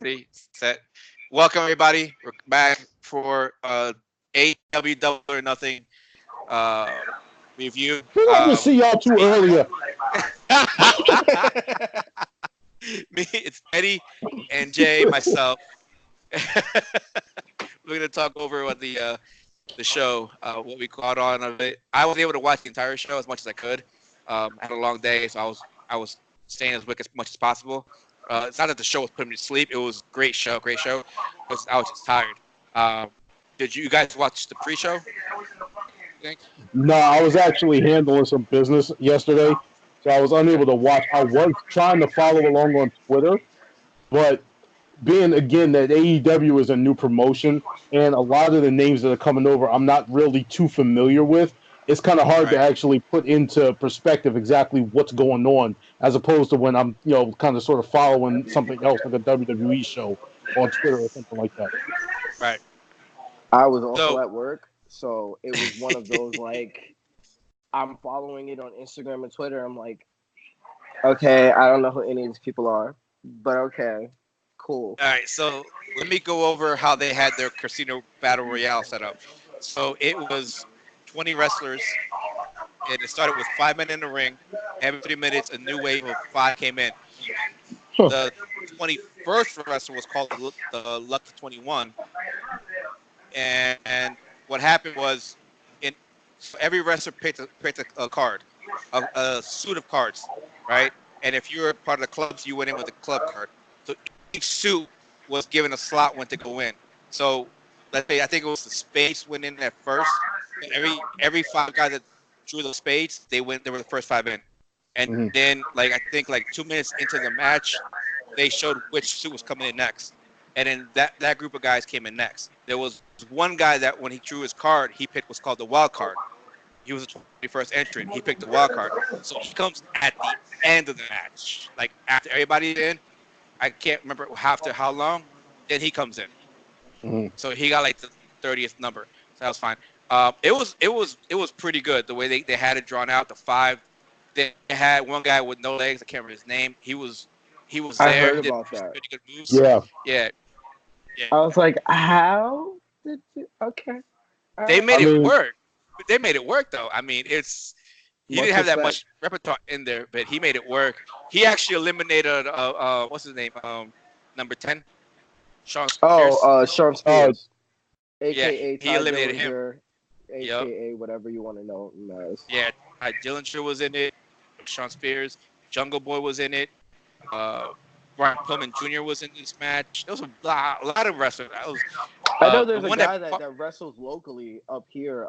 Ready, set. Welcome everybody. We're back for AEW Double or Nothing uh, review. Who I didn't see y'all two Me, earlier? it's Eddie and Jay, myself. We're gonna talk over what the show, what we caught on of it. I was able to watch the entire show as much as I could. I had a long day, so I was staying as quick as much as possible. It's not that the show was putting me to sleep. It was a great show, great show. I was just tired. Um, did you guys watch the pre-show? No, I was actually handling some business yesterday, so I was unable to watch. I was trying to follow along on Twitter, but being again that AEW is a new promotion, and a lot of the names that are coming over, I'm not really too familiar with. It's kind of hard to Right, actually put into perspective exactly what's going on, as opposed to when I'm, kind of sort of following something else like a WWE show on Twitter or something like that. right. I was also So, at work, so it was one of those like I'm following it on Instagram and Twitter. I'm like, okay, I don't know who any of these people are, but okay, cool. all right. So let me go over how they had their casino battle royale set up. So it was 20 wrestlers, and it started with 5 men in the ring. Every 3 minutes, a new wave of five came in. Huh. The 21st wrestler was called the Lucky 21, and what happened was, in so every wrestler picked a card, a suit of cards, right? And if you were part of the clubs, you went in with a club card. So each suit was given a slot when to go in. So let's say I think it was the spades went in at first. And every five guys that drew those spades, they went. They were the first five in. And Mhm. then like I think like 2 minutes into the match, they showed which suit was coming in next. And then that group of guys came in next. There was one guy that when he drew his card, he picked what's called the wild card. He was the 21st entrant. He picked the wild card. So he comes at the end of the match. Like after everybody's in, I can't remember after how long, then he comes in. Mhm. So he got like the 30th number. So that was fine. It was pretty good the way they had it drawn out. The five, they had one guy with no legs. I can't remember his name. He was I there. heard He did about that. pretty good moves. Yeah. Yeah, yeah. I was like, how did you? Okay, all They right. made I it mean, work. They made it work though. I mean, he Much didn't have that respect. much repertoire in there, but he made it work. He actually eliminated what's his name, number 10, Sean Oh, Spears. Sean uh, Spears, Yeah, aka he Ty eliminated him. Dillinger, Yep. aka whatever you want to know him as. Yeah, Dillinger was in it. Sean Spears, Jungle Boy was in it. Uh, Brian Pillman Jr. was in this match. There was a lot of wrestlers. That was I know the there's a one guy that wrestles locally up here.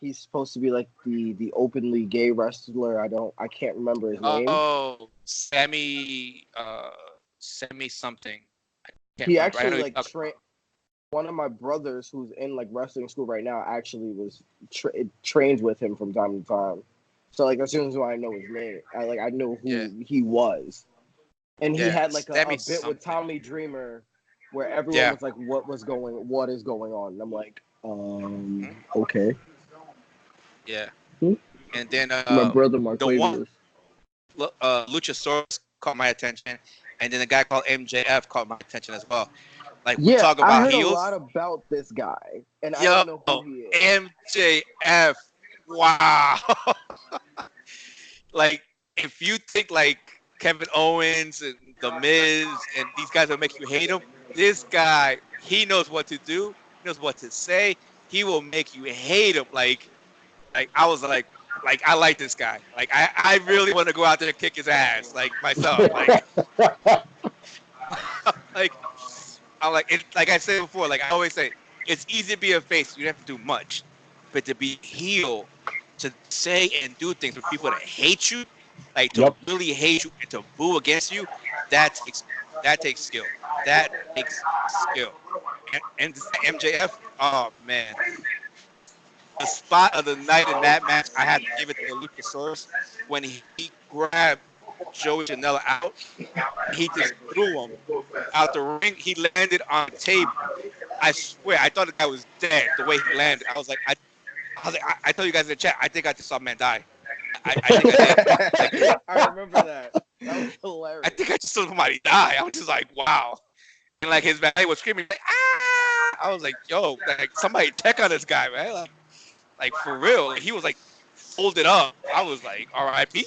He's supposed to be like the openly gay wrestler. I can't remember his name. oh Sammy something. I can't He remember. I know actually you're like talking about. one of my brothers who's in like wrestling school right now actually was trained with him from time to time. So like as soon as I know his name, I know Yeah, who he was. And he yeah, had like a Sammy bit with something. Tommy Dreamer where everyone Yeah. was like, what is going on? And I'm like, Mhm. okay. Yeah. Hmm? And then My brother the one Marquavius. Luchasaurus caught my attention, and then a guy called MJF caught my attention as well. Like we Yeah, talk I about heard a heels, lot about this guy, and I yo, don't know who he is. MJF, wow. Like if you think like Kevin Owens and The Miz and these guys will make you hate him, this guy he knows what to do, he knows what to say. He will make you hate him. Like I was like I like this guy. Like I really want to go out there and kick his ass, like myself. Like I like it. Like I said before, like I always say, it's easy to be a face. You don't have to do much, but to be heel, to say and do things for people that hate you, like to Yep. really hate you and to boo against you, that takes that takes skill. That takes skill. And MJF, oh man, the spot of the night in that match, I had to give it to Luchasaurus when he grabbed Joey Janela out. He just threw him out the ring. He landed on the table. I swear, I thought the guy was dead the way he landed. I told you guys in the chat, I think I just saw a man die. I think I did. Like, I remember that. That was I hilarious. think I just saw somebody die. I was just like, wow. and like his valet was screaming like ah. I was like, yo, like somebody check on this guy, man. Like for real. Like, he was like folded up. I was like, R.I.P.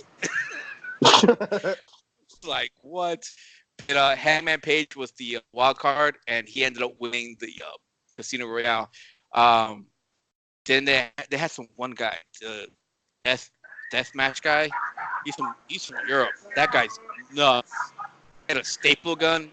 Like what? And, Hangman Page was the wild card, and he ended up winning the Casino Royale. Then they had some one guy, the death match guy. He's from Europe. That guy's nuts. He had a staple gun.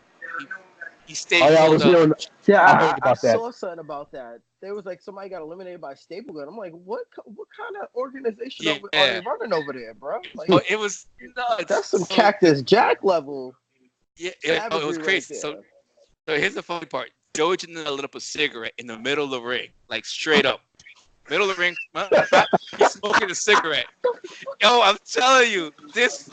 He Oh yeah, I was stapled. hearing. Yeah, I heard about that. saw something about that. There was like somebody got eliminated by staple gun. I'm like, what kind of organization are they running over there, bro? Like, Oh, it was nuts. That's some Cactus Jack level. Yeah, it was crazy. Right, so here's the funny part. Joey Janela lit up a cigarette in the middle of the ring, like straight up. Middle of the ring, he's smoking a cigarette. Yo, I'm telling you, it's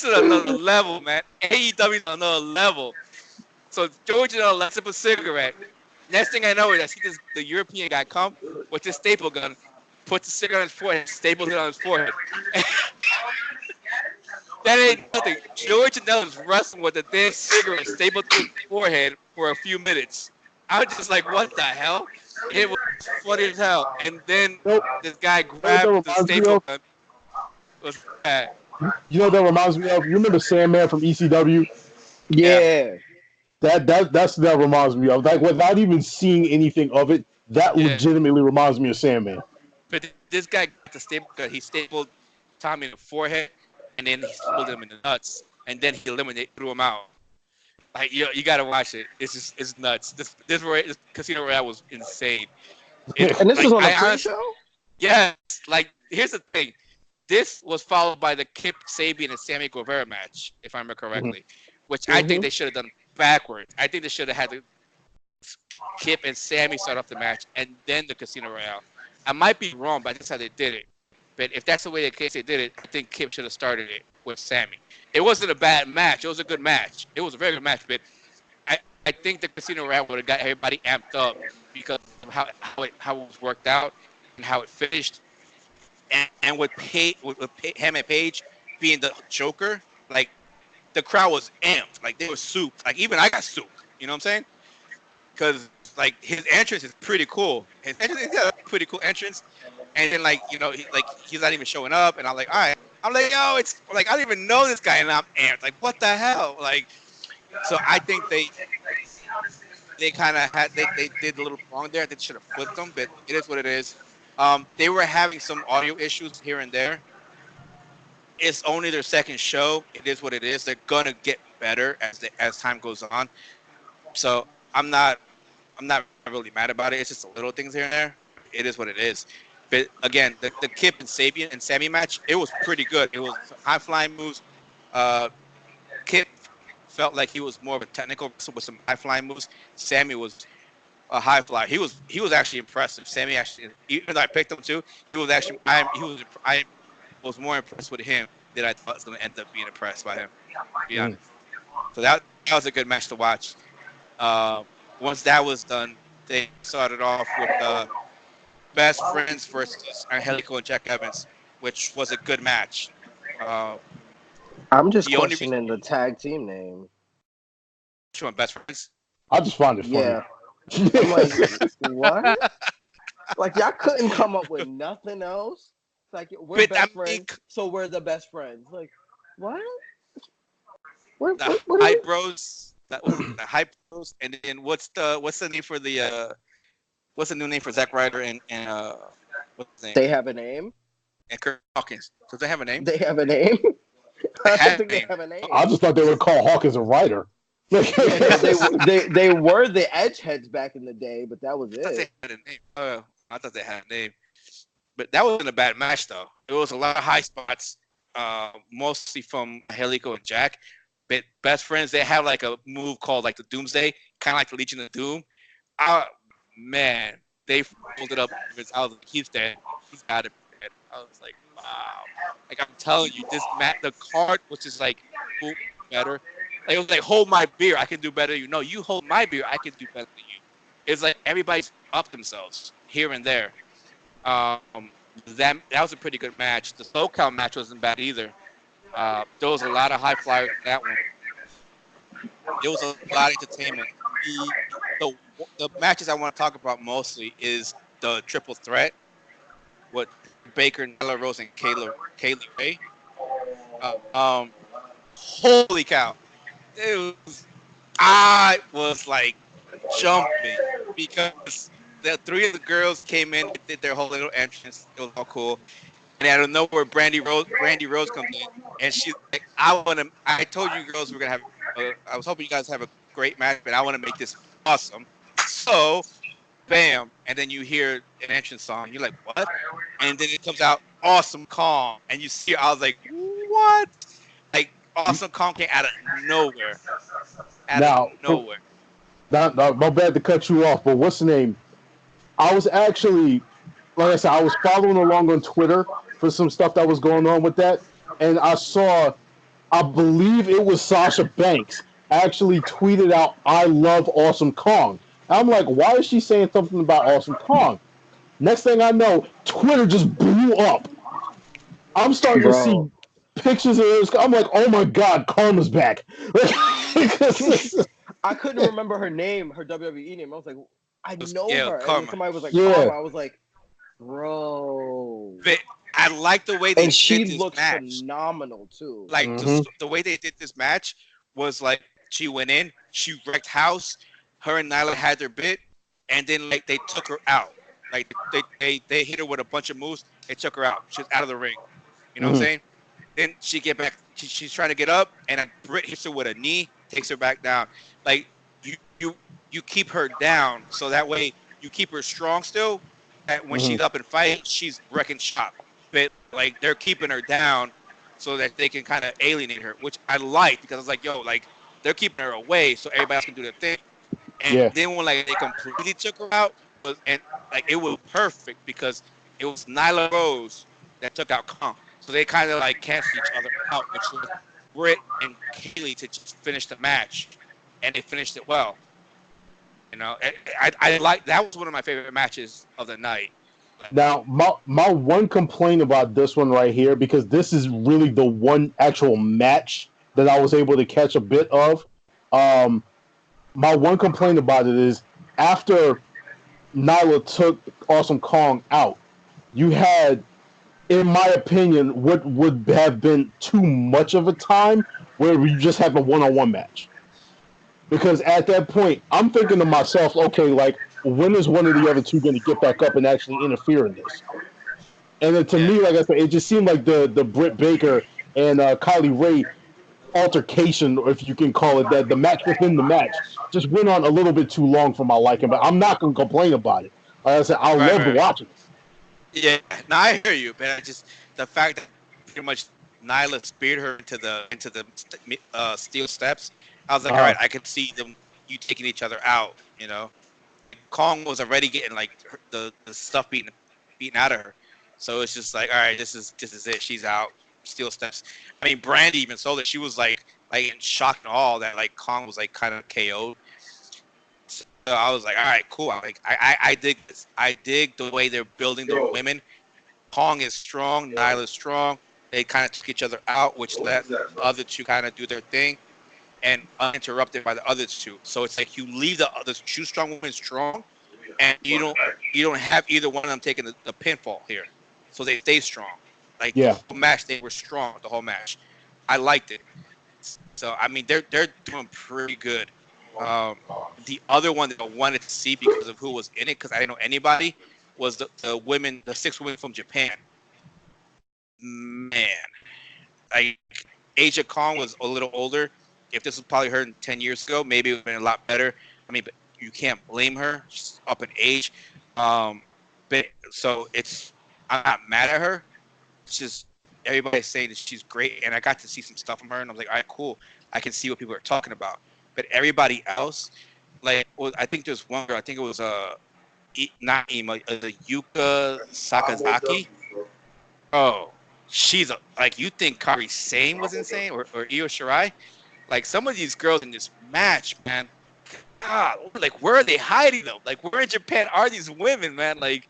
at another level, man. AEW is another level. So Joey Janela lights up a cigarette. Next thing I know is I see the European guy come with his staple gun, puts the cigarette on his forehead, staples it on his forehead. That ain't nothing. Joey Janela is wrestling with a damn cigarette stapled to his forehead for a few minutes. I was just like, what the hell? It was funny as hell. And then this guy grabbed the staple gun. Was bad. You know what that reminds me of? You remember Sandman from ECW? Yeah. That's that reminds me of. Like without even seeing anything of it, that legitimately reminds me of Sandman. But this guy got the staple gun. He stapled Tommy in the forehead, and then he stapled him in the nuts, and then he threw him out. Like you gotta watch it. It's nuts. This Casino Royale was insane. And this was on a pre-show? Yes. Like here's the thing. This was followed by the Kip Sabian and Sammy Guevara match, if I remember correctly, which I think they should have done backwards. I think they should have had the Kip and Sammy start off the match and then the Casino Royale. I might be wrong, but that's how they did it. But if that's the way they did it, I think Kip should have started it with Sammy. It wasn't a bad match. It was a good match. It was a very good match, but I think the Casino Royale would have got everybody amped up because of how it was worked out and how it finished. And with Hangman Page being the Joker, like the crowd was amped, like they were souped. Like even I got souped. You know what I'm saying? Because like his entrance is pretty cool. He's got a pretty cool entrance, and then like he's not even showing up, and I'm like, all right. I'm like, yo, it's like I don't even know this guy, and I'm amped. Like what the hell? Like, so I think they kind of they did a little wrong there. They should have flipped them, but it is what it is. They were having some audio issues here and there. It's only their second show. It is what it is. They're gonna get better as time goes on. So I'm not really mad about it. It's just the little things here and there. It is what it is. But again, the Kip and Sabian and Sammy match, it was pretty good. It was high flying moves. Kip felt like he was more of a technical wrestler with some high flying moves. Sammy was a high flyer. He was actually impressive. Sammy actually, even though I picked him too, he was actually I was more impressed with him than I thought was going to end up being impressed by him. To be honest. So that was a good match to watch. Once that was done, they started off with Best Friends versus Angelico and Jack Evans, which was a good match. I'm just questioning the tag team name. Which one, Best Friends? I just find it funny. Yeah. I'm like, what? Like, y'all couldn't come up with nothing else? It's like, we're best friends, so we're the best friends. Like, what? What Hype Bros. The Hype Bros. And then what's the name for the what's the new name for Zack Ryder and what's his name? They have a name? And Kurt Hawkins. Does they have a name? They have a name? I don't think they have a name. I just thought they would call Hawkins a writer. Yeah, they were the Edgeheads back in the day, but that was it. I thought they had a name. I thought they had a name. But that wasn't a bad match, though. It was a lot of high spots, mostly from Angelico and Jack. But Best Friends, they have like a move called like the Doomsday, kind of like the Legion of Doom. Man, they folded up. I was like, he's dead. He's got it. I was like, wow. Like I'm telling you, this match, the card was just like better. Like, it was like, hold my beer, I can do better than you. No, you hold my beer, I can do better than you. It's like everybody's up themselves here and there. That was a pretty good match. The SoCal match wasn't bad either. There was a lot of high flyers in that one. It was a lot of entertainment. The the matches I want to talk about mostly is the triple threat with Baker, Nyla Rose, and Kaylee Ray. Um, holy cow! It was I was like jumping because the three of the girls came in, did their whole little entrance. It was all cool, and out of nowhere, Brandy Rose comes in, and she's like, "I want to." I told you girls we're gonna have. I was hoping you guys have a great match, but I want to make this awesome. So, bam, and then you hear an entrance song. You're like, "What?" And then it comes out, "Awesome Kong," and you see. I was like, "What?" Like, Awesome Kong came out of nowhere. Out of Now, nowhere. not bad to cut you off, but what's the name? I was actually, like I said, I was following along on Twitter for some stuff that was going on with that, and I saw, I believe it was Sasha Banks actually tweeted out, "I love Awesome Kong." And I'm like, why is she saying something about Awesome Kong? Next thing I know, Twitter just blew up. I'm starting to see Bro. pictures of this. I'm like, oh my god, Karma's back. I couldn't remember her name, her WWE name. I was like, I know Yeah, her. And then Karma. somebody was like, Yeah. Karma. I was like, bro. But I like the way they And she did this looks match. phenomenal too. Like Mm-hmm. the way they did this match was like she went in, she wrecked house, her and Nyla had their bit, and then like they took her out. Like they hit her with a bunch of moves, they took her out. She's out of the ring. You know what I'm Mm-hmm. saying? Then she get back. She's trying to get up, and a Britt hits her with a knee, takes her back down. Like you you you keep her down, so that way you keep her strong still. That when Mm-hmm. she's up and fighting, she's wrecking shop. But like they're keeping her down so that they can kind of alienate her, which I like because it's like, yo, like they're keeping her away so everybody else can do their thing. And Yeah. then when like they completely took her out, and like it was perfect because it was Nyla Rose that took out Kong. So they kind of like canceled each other out, which was Britt and Kaylee to just finish the match, and they finished it well. You know, I like that was one of my favorite matches of the night. Now, my one complaint about this one right here, because this is really the one actual match that I was able to catch a bit of. Um, my one complaint about it is after Nyla took Awesome Kong out, you had, in my opinion, what would have been too much of a time where you just have a one-on-one match. Because at that point, I'm thinking to myself, okay, like, when is one of the other two going to get back up and actually interfere in this? And then to Yeah. me, like I said, it just seemed like the Britt Baker and Kylie Ray altercation, or if you can call it that, the match within the match, just went on a little bit too long for my liking. But I'm not going to complain about it. Like I said, I Right, loved right. watching it. Yeah, no, I hear you, but I just the fact that pretty much Nyla speared her into the steel steps. I was like, all Uh, right, I could see them you taking each other out. You know, Kong was already getting like the stuff beaten out of her, so it's just like, all right, this is it. She's out. Steel steps. I mean, Brandy even sold it. She was like in shock and all that like Kong was like kind of KO'd. So I was like, all right, cool. I dig this. I dig the way they're building the women. Kong is strong, Nyla's strong. They kind of took each other out, which let the other two kind of do their thing and uninterrupted by the other two. So it's like you leave the other two strong women strong, and you don't have either one of them taking the pinfall here. So they stay strong. Like the yeah. whole match, they were strong the whole match. I liked it. So I mean, they're doing pretty good. Um, the other one that I wanted to see because of who was in it, because I didn't know anybody, was the women, the six women from Japan. Man, like Asia Kong was a little older. If this was probably her 10 years ago, maybe it would have been a lot better. I mean, but you can't blame her. She's up in age. Um, but so I'm not mad at her. It's just everybody's saying that she's great, and I got to see some stuff from her, and I was like, all right, cool. I can see what people are talking about. But everybody else, like, well, I think there's one girl. I think it was not Ema, the Yuka Sakazaki. Oh, she's like you think Kari Sane was insane or Io Shirai? Like some of these girls in this match, man. God, like where are they hiding them? Like where in Japan are these women, man? Like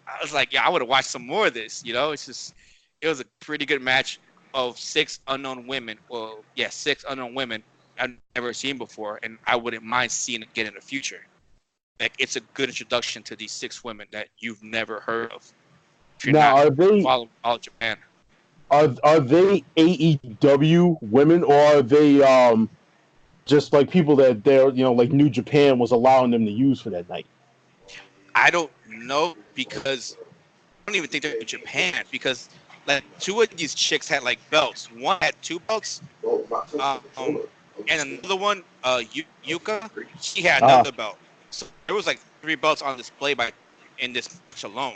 I was like, yeah, I would have watched some more of this. You know, it's just it was a pretty good match of six unknown women. Well, yeah, six unknown women I've never seen before, and I wouldn't mind seeing it again in the future. Like it's a good introduction to these 6 women that you've never heard of. If you're Now, not are they following all Japan, are they AEW women, or are they just like people that they're like New Japan was allowing them to use for that night? I don't know because I don't even think they're in Japan because like 2 of these chicks had like belts. One had 2 belts, and another one, Yuka, she had Ah, another belt. So there was like 3 belts on display in this match alone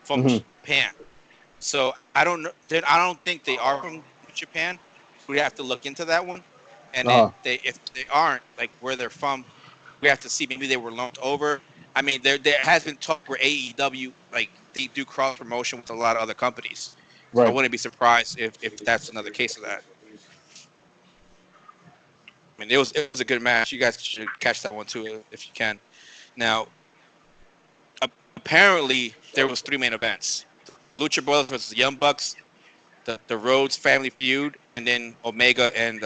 from mm-hmm. Japan. So I don't know. I don't think they are from Japan. We have to look into that one. And then if they aren't, like where they're from, we have to see. Maybe they were loaned over. I mean, there has been talk where AEW like they do cross promotion with a lot of other companies. So I Right. wouldn't be surprised if that's another case of that. I mean, it was a good match. You guys should catch that one too if you can. Now, apparently there was 3 main events: Lucha Brothers versus the Young Bucks, the Rhodes Family Feud, and then Omega and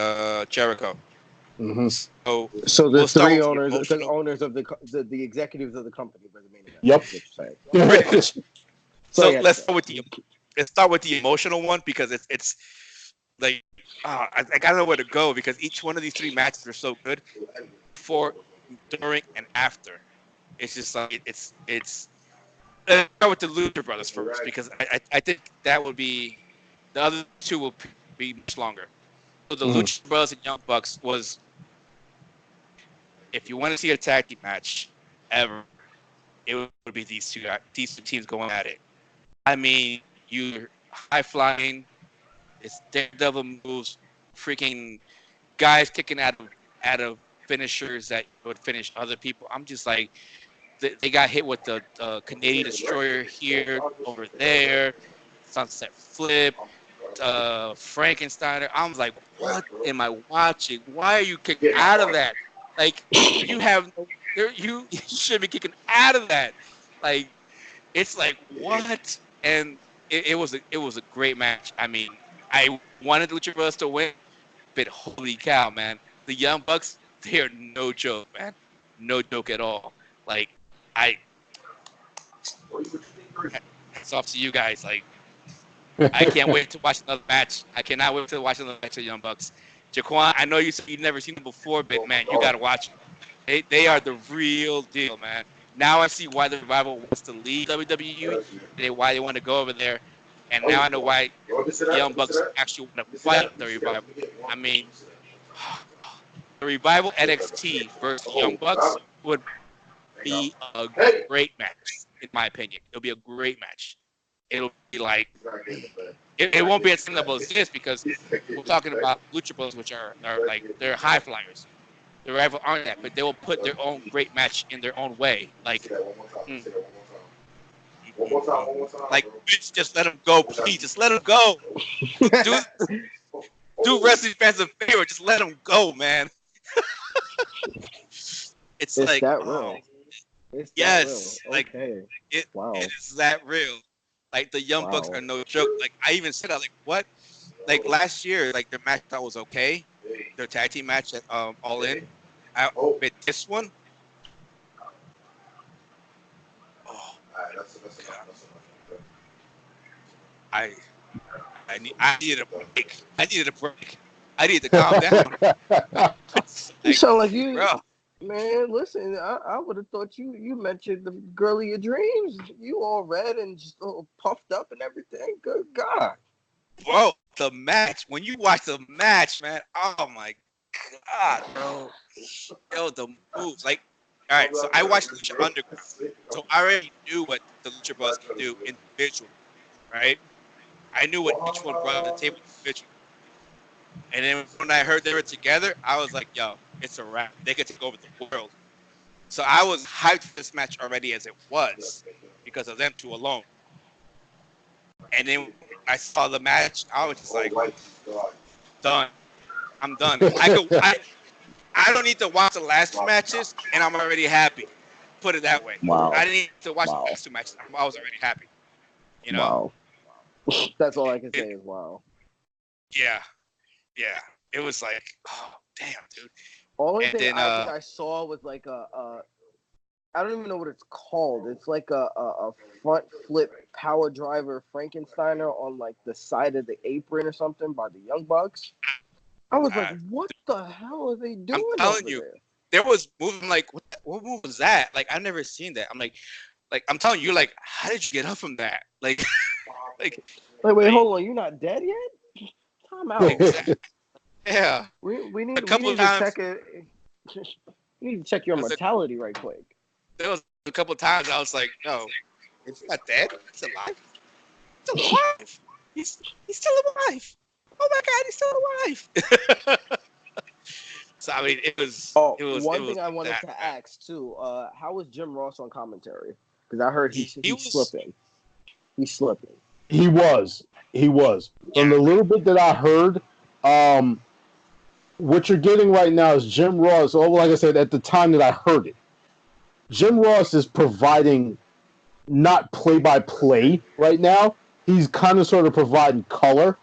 Jericho. Mm-hmm. So So the we'll start 3 with the owners, the emotional. owners of the executives of the company were the main event. Yep. That's what you're saying. Pretty much. So So yeah, let's start with the emotional one because it's like I gotta know where to go because each one of these 3 matches are so good before, during, and after. It's just like it's. Let's start with the Lucha Brothers first because I think that would be the other 2 will be much longer. So the Mm-hmm. Lucha Brothers and Young Bucks was, if you want to see a tag team match ever, it would be these two teams going at it. I mean, you're high flying, it's daredevil moves, freaking guys kicking out of finishers that would finish other people. I'm just like, they got hit with the Canadian Destroyer here, over there, Sunset Flip, Frankensteiner. I was like, what am I watching? Why are you kicking out of that? Like, you have no, you should be kicking out of that. Like, it's like what? And it was a great match. I mean, I wanted Lucha Brothers to win, but holy cow, man, the Young Bucks, they are no joke, man, no joke at all. Like, I hats off to you guys. Like, I can't wait to watch another match. I cannot wait to watch another match of Young Bucks. Jaquan, I know you said you've never seen them before, but man, you gotta watch them. They are the real deal, man. Now I see why the Revival wants to leave WWE, why they want to go over there, and now I know why the Young Bucks actually want to fight the Revival. I mean, the Revival NXT versus Young Bucks would be a great match, in my opinion. It'll be a great match. It'll be like it won't be as similar as this because we're talking about Lucha Bros, which are like they're high flyers. The Revival aren't that, but they will put their own great match in their own way. Like, mm, like bitch, just let them go, please, just let them go. Do do wrestling fans a favor, just let them go, man. It's it's like, that oh real. It's that real. yes, like Okay. it Wow. it is that real. Like the Young Bucks Wow. are no joke. Like I even said, I was like, what? Like last year, like their match I thought was okay. Their tag team match at All In. But this one, oh god, I I needed a break. I needed a break. I needed to calm down. It's You like, sound like you, bro, man. Listen, I would have thought you mentioned the girl of your dreams. You all red and just all puffed up and everything. Good God. bro, the match. When you watch the match, man, oh my god, bro. Yo, the moves. Like, all right, so I watched Lucha Underground. So I already knew what the Lucha Bros can do individually, right? I knew what each one brought to the table individually. And then when I heard they were together, I was like, yo, it's a wrap. They could take over the world. So I was hyped for this match already as it was because of them 2 alone. And then I saw the match, I was just like, done. I'm done. I don't need to watch the last 2 matches, and I'm already happy. Put it that way. Wow. I didn't need to watch the Wow. next 2 matches. I was already happy. You know? Wow. That's all I can say is wow. Yeah. Yeah. It was like, oh damn, dude. Only And thing then I think I saw was like I don't even know what it's called. It's like a front flip power driver Frankensteiner on like the side of the apron or something by the Young Bucks. I was like, what the hell are they doing I'm telling over you, there? there was move. I'm like, what move was that? Like, I've never seen that. I'm like I'm telling you, like, how did you get up from that? Like, like, wait, hold on, you're not dead yet? Time out. Exactly. Yeah. We A need couple of to times. check it. You need to check your mortality right quick. There was a couple of times I was like, no, he's not dead. He's alive. He's still alive. He's still alive. Oh my God, he's still alive. So I mean, it was. One thing I wanted to ask too. How was Jim Ross on commentary? Because I heard he's slipping. He's slipping. He was. From the little bit that I heard, what you're getting right now is Jim Ross. Oh, like I said, at the time that I heard it, Jim Ross is providing not play-by-play right now. He's kind of sort of providing color.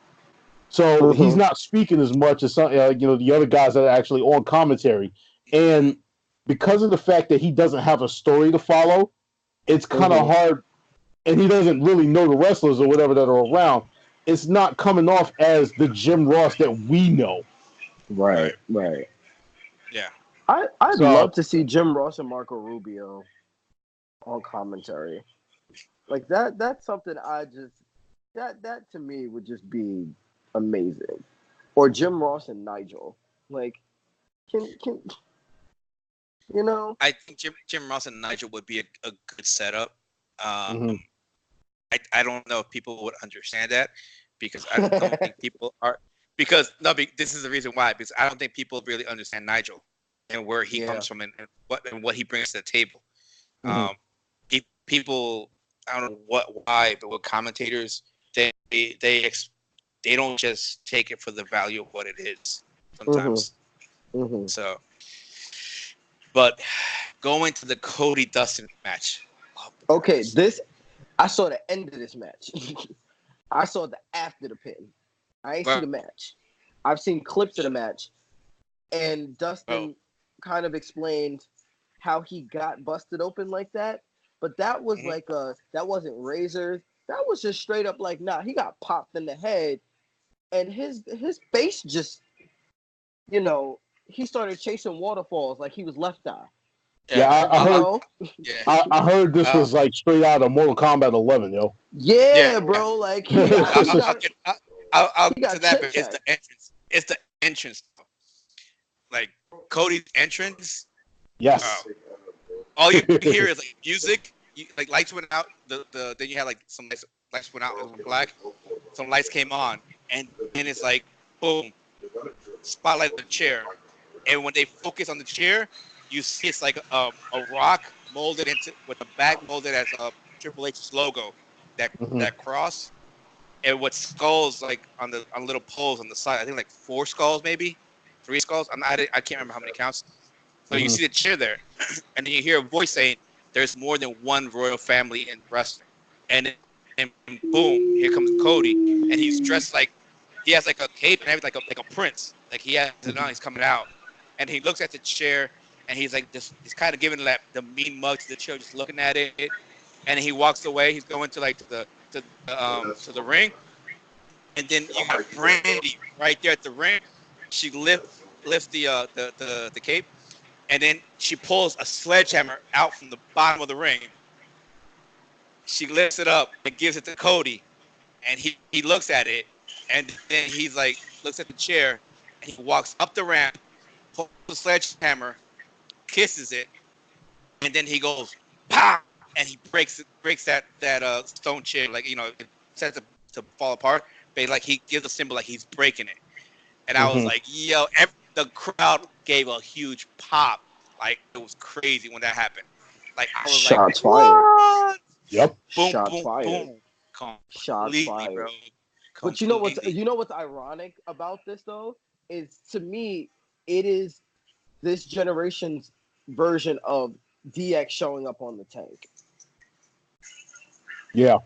So he's not speaking as much as some, the other guys that are actually on commentary. And because of the fact that he doesn't have a story to follow, it's kind of hard, and he doesn't really know the wrestlers or whatever that are around. It's not coming off as the Jim Ross that we know. Right. Yeah. I'd love to see Jim Ross and Marco Rubio on commentary. Like that's something that to me would just be amazing. Or Jim Ross and Nigel. Like can I think Jim Ross and Nigel would be a good setup. I don't know if people would understand that because I don't think people are this is the reason why, because I don't think people really understand Nigel and where he comes from and what he brings to the table. People, I don't know why, but with commentators, they don't just take it for the value of what it is sometimes. So, but going to the Cody Dustin match. Okay, I saw the end of this match. I saw the after the pin. I ain't see the match. I've seen clips of the match, and Dustin kind of explained how he got busted open like that. But that was that wasn't razors. That was just straight up like, nah, he got popped in the head, and his face just, he started chasing waterfalls like he was Left Eye. Yeah, I heard this was like straight out of Mortal Kombat 11, yo. Yeah, bro. Like I'll get to that, but it's the entrance. It's the entrance. Like Cody's entrance. Yes. All you hear is like music. Like lights went out. Then you had like some lights went out. It was black. Some lights came on, and it's like boom, spotlight of the chair. And when they focus on the chair, you see it's like a rock molded with the back molded as a Triple H's logo, that cross, and with skulls like on little poles on the side. I think like 4 skulls, maybe 3 skulls. I can't remember how many counts. So you see the chair there, and then you hear a voice saying, "There's more than one royal family in wrestling," and boom, here comes Cody, and he's dressed like he has like a cape and everything, like a prince. Like he has it on. He's coming out, and he looks at the chair, and he's like he's kind of giving the mean mug to the chair, just looking at it, and he walks away. He's going to the ring, and then you got Brandy right there at the ring. She lifts the cape, and then she pulls a sledgehammer out from the bottom of the ring. She lifts it up and gives it to Cody, and he looks at it, and then he's like looks at the chair, and he walks up the ramp, pulls the sledgehammer, kisses it, and then he goes pow, and he breaks that stone chair, like it sets it to fall apart, but like he gives a symbol like he's breaking it, and I was like, yo, the crowd gave a huge pop, like it was crazy when that happened. Like I was Shots like, what? fired. Yep. Boom, Shots boom, fired. boom. Shots fired. Bro. But you know what's ironic about this though is, to me, it is this generation's version of DX showing up on the tank. Yeah.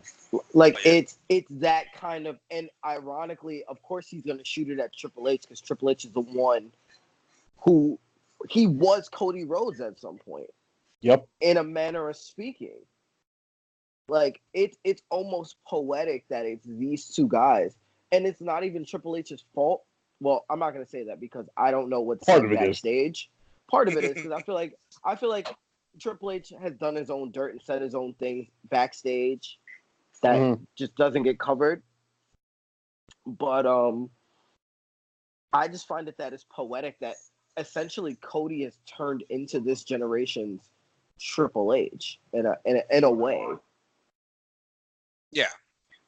Like it's that kind of, and ironically, of course he's gonna shoot it at Triple H because Triple H is the one who he was Cody Rhodes at some point. Yep. In a manner of speaking. Like it's almost poetic that it's these two guys, and it's not even Triple H's fault. Well, I'm not gonna say that because I don't know what's said backstage. Part of it is because I feel like Triple H has done his own dirt and said his own things backstage that just doesn't get covered. But I just find that is poetic that essentially Cody has turned into this generation's Triple H in a way. Yeah,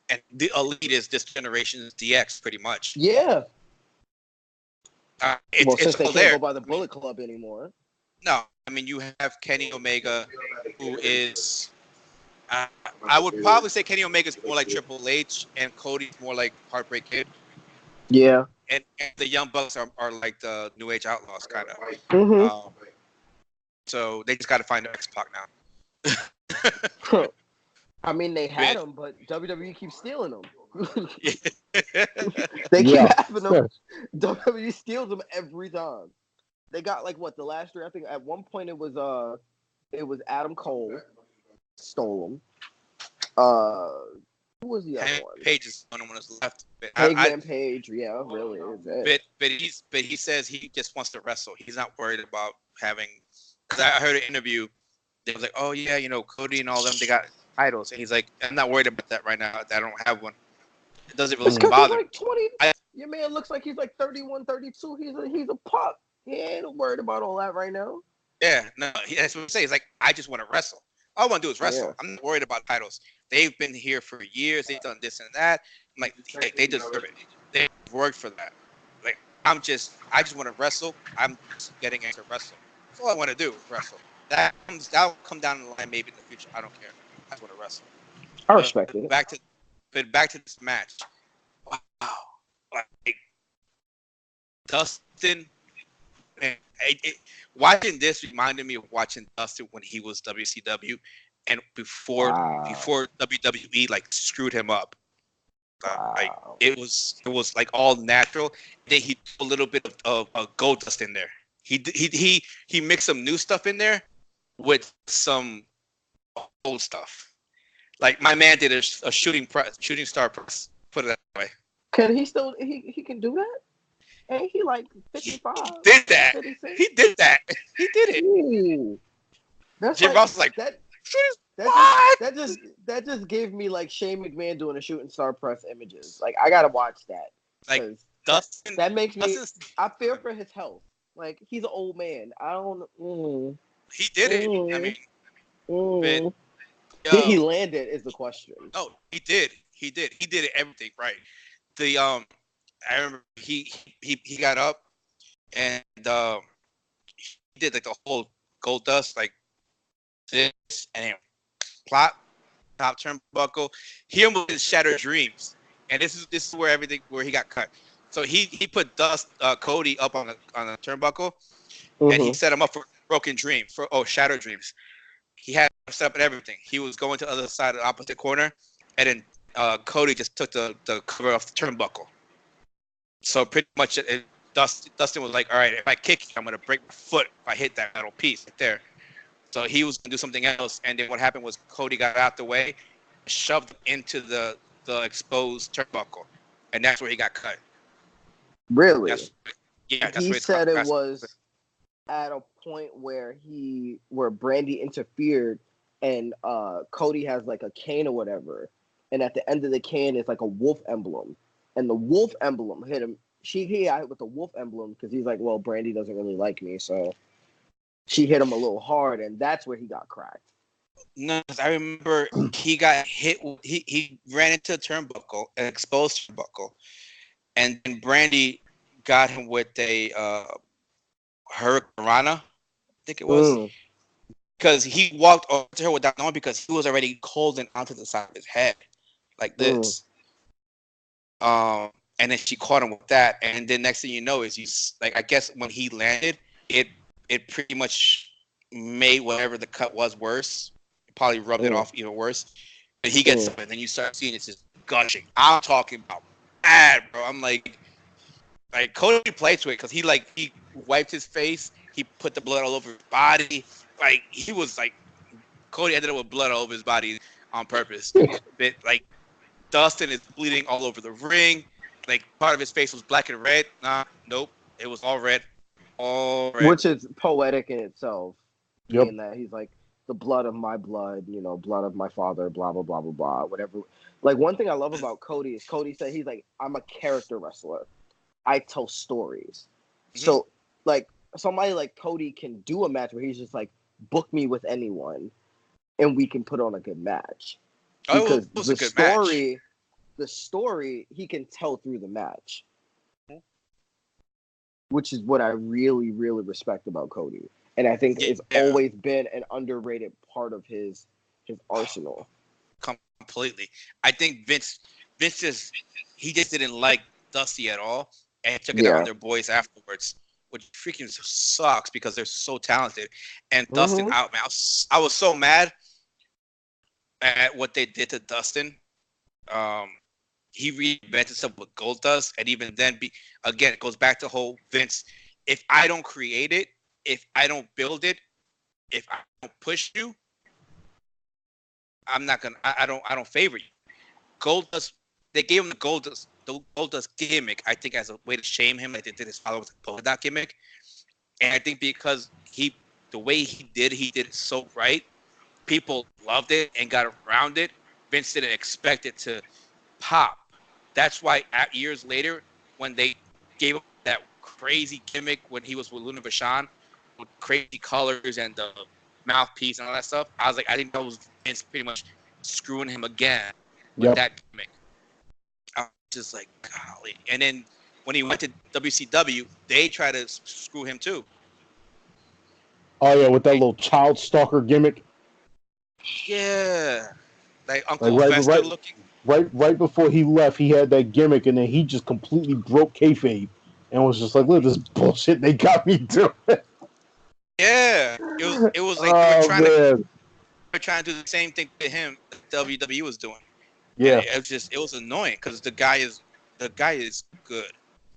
and the Elite is this generation's DX, pretty much. Yeah. It's since they all can't there. go by the Bullet Club anymore. No, I mean you have Kenny Omega, who is. I would probably say Kenny Omega is more like Triple H, and Cody's more like Heartbreak Kid. Yeah. And the Young Bucks are like the New Age Outlaws, kind of. Mm-hmm. So they just got to find the X-Pac now. I mean, they had them, but WWE keeps stealing them. They keep having them. WWE steals them every time. They got like what the last three? I think at one point it was Adam Cole stole them. Who was the other one? Page is the only one that's left. Hangman Page, yeah, really is it. But he says he just wants to wrestle. He's not worried about having. Because I heard an interview. They was like, oh yeah, you know, Cody and all them, they got titles, and he's like, I'm not worried about that right now. I don't have one. It doesn't really bother me. Like 20. Your man looks like he's like 31, 32. He's a pup. He ain't worried about all that right now. Yeah, no, that's what I'm saying. He's like, I just want to wrestle. All I want to do is wrestle. Yeah. I'm not worried about titles. They've been here for years. They've done this and that. I'm like, hey, they deserve it. They've worked for that. Like, I just want to wrestle. I'm just getting into wrestle. That's all I want to do, wrestle. That'll come down the line maybe in the future. I don't care. I just want to wrestle. I respect it. Back to this match. Wow. Like, Dustin. Man, watching this reminded me of watching Dustin when he was WCW, and before WWE like screwed him up. Like it was like all natural. Then he put a little bit of Goldust in there. He mixed some new stuff in there with some old stuff. Like my man did a shooting star press. Put it that way. Can he still he can do that? Ain't he like 55? He did that. 56? He did that. He did it. Ooh. That's Jim Ross was like that. What? That just gave me like Shane McMahon doing a shooting star press images. Like I gotta watch that. Like Dustin. That makes me. I fear for his health. Like he's an old man. I don't. He did it. I mean, did he land it? Is the question. Oh, he did. He did everything right. I remember he got up and he did like the whole Goldust like this and then plop top turnbuckle. He almost did Shattered Dreams, and this is where he got cut. So he put Cody up on the turnbuckle, and he set him up for Broken Dream Shattered Dreams. He had him set up and everything. He was going to the other side of the opposite corner, and then Cody just took the cover off the turnbuckle. So pretty much, Dustin was like, all right, if I kick you, I'm going to break my foot if I hit that metal piece right there. So he was going to do something else. And then what happened was Cody got out the way, shoved into the exposed turnbuckle. And that's where he got cut. Really? That's he said it was at a point where Brandy interfered and Cody has like a cane or whatever. And at the end of the cane is like a wolf emblem. And the wolf emblem hit him. He got hit with the wolf emblem because he's like, well, Brandy doesn't really like me, so she hit him a little hard, and that's where he got cracked. No, I remember he got hit. He ran into a turnbuckle, an exposed turnbuckle, and then Brandy got him with a Hurricanrana, I think it was, because he walked over to her without knowing because he was already holding onto the side of his head like this. And then she caught him with that, and then next thing you know is he's like, I guess when he landed, it pretty much made whatever the cut was worse. It probably rubbed it off even worse. But he gets up, and then you start seeing it's just gushing. I'm talking about bad, bro. I'm like Cody plays with it because he wiped his face. He put the blood all over his body. Like he was like Cody ended up with blood all over his body on purpose. But like Dustin is bleeding all over the ring. Like part of his face was black and red. Nah, nope. It was all red. All red. Which is poetic in itself. Yep. Being that he's like the blood of my blood, blood of my father, blah blah blah blah blah, whatever. Like one thing I love about Cody is Cody said he's like, I'm a character wrestler. I tell stories. Mm-hmm. So like somebody like Cody can do a match where he's just like, book me with anyone and we can put on a good match. Because the story he can tell through the match. Which is what I really, really respect about Cody. And I think it's always been an underrated part of his arsenal. Completely. I think Vince just didn't like Dusty at all and took it out on their boys afterwards, which freaking sucks because they're so talented. And Dustin out, man. I was so mad at what they did to Dustin. He reinvented himself with Goldust, and even then, again, it goes back to whole Vince. If I don't create it, if I don't build it, if I don't push you, I'm not gonna. I don't favor you. Goldust. They gave him the Goldust gimmick. I think as a way to shame him, like they did his followers with the polka dot gimmick. And I think because the way he did it so right, people loved it and got around it. Vince didn't expect it to pop. That's why years later, when they gave him that crazy gimmick when he was with Luna Vachon, with crazy colors and the mouthpiece and all that stuff, I was like, I think that was Vince pretty much screwing him again with that gimmick. I was just like, golly. And then when he went to WCW, they tried to screw him too. Oh yeah, with that little child stalker gimmick. Yeah, like Uncle Fester looking. Right before he left, he had that gimmick, and then he just completely broke kayfabe and was just like, "Look at this bullshit they got me doing." Yeah, it was like they were trying to do the same thing to him that WWE was doing. Yeah, and it was annoying because the guy is good.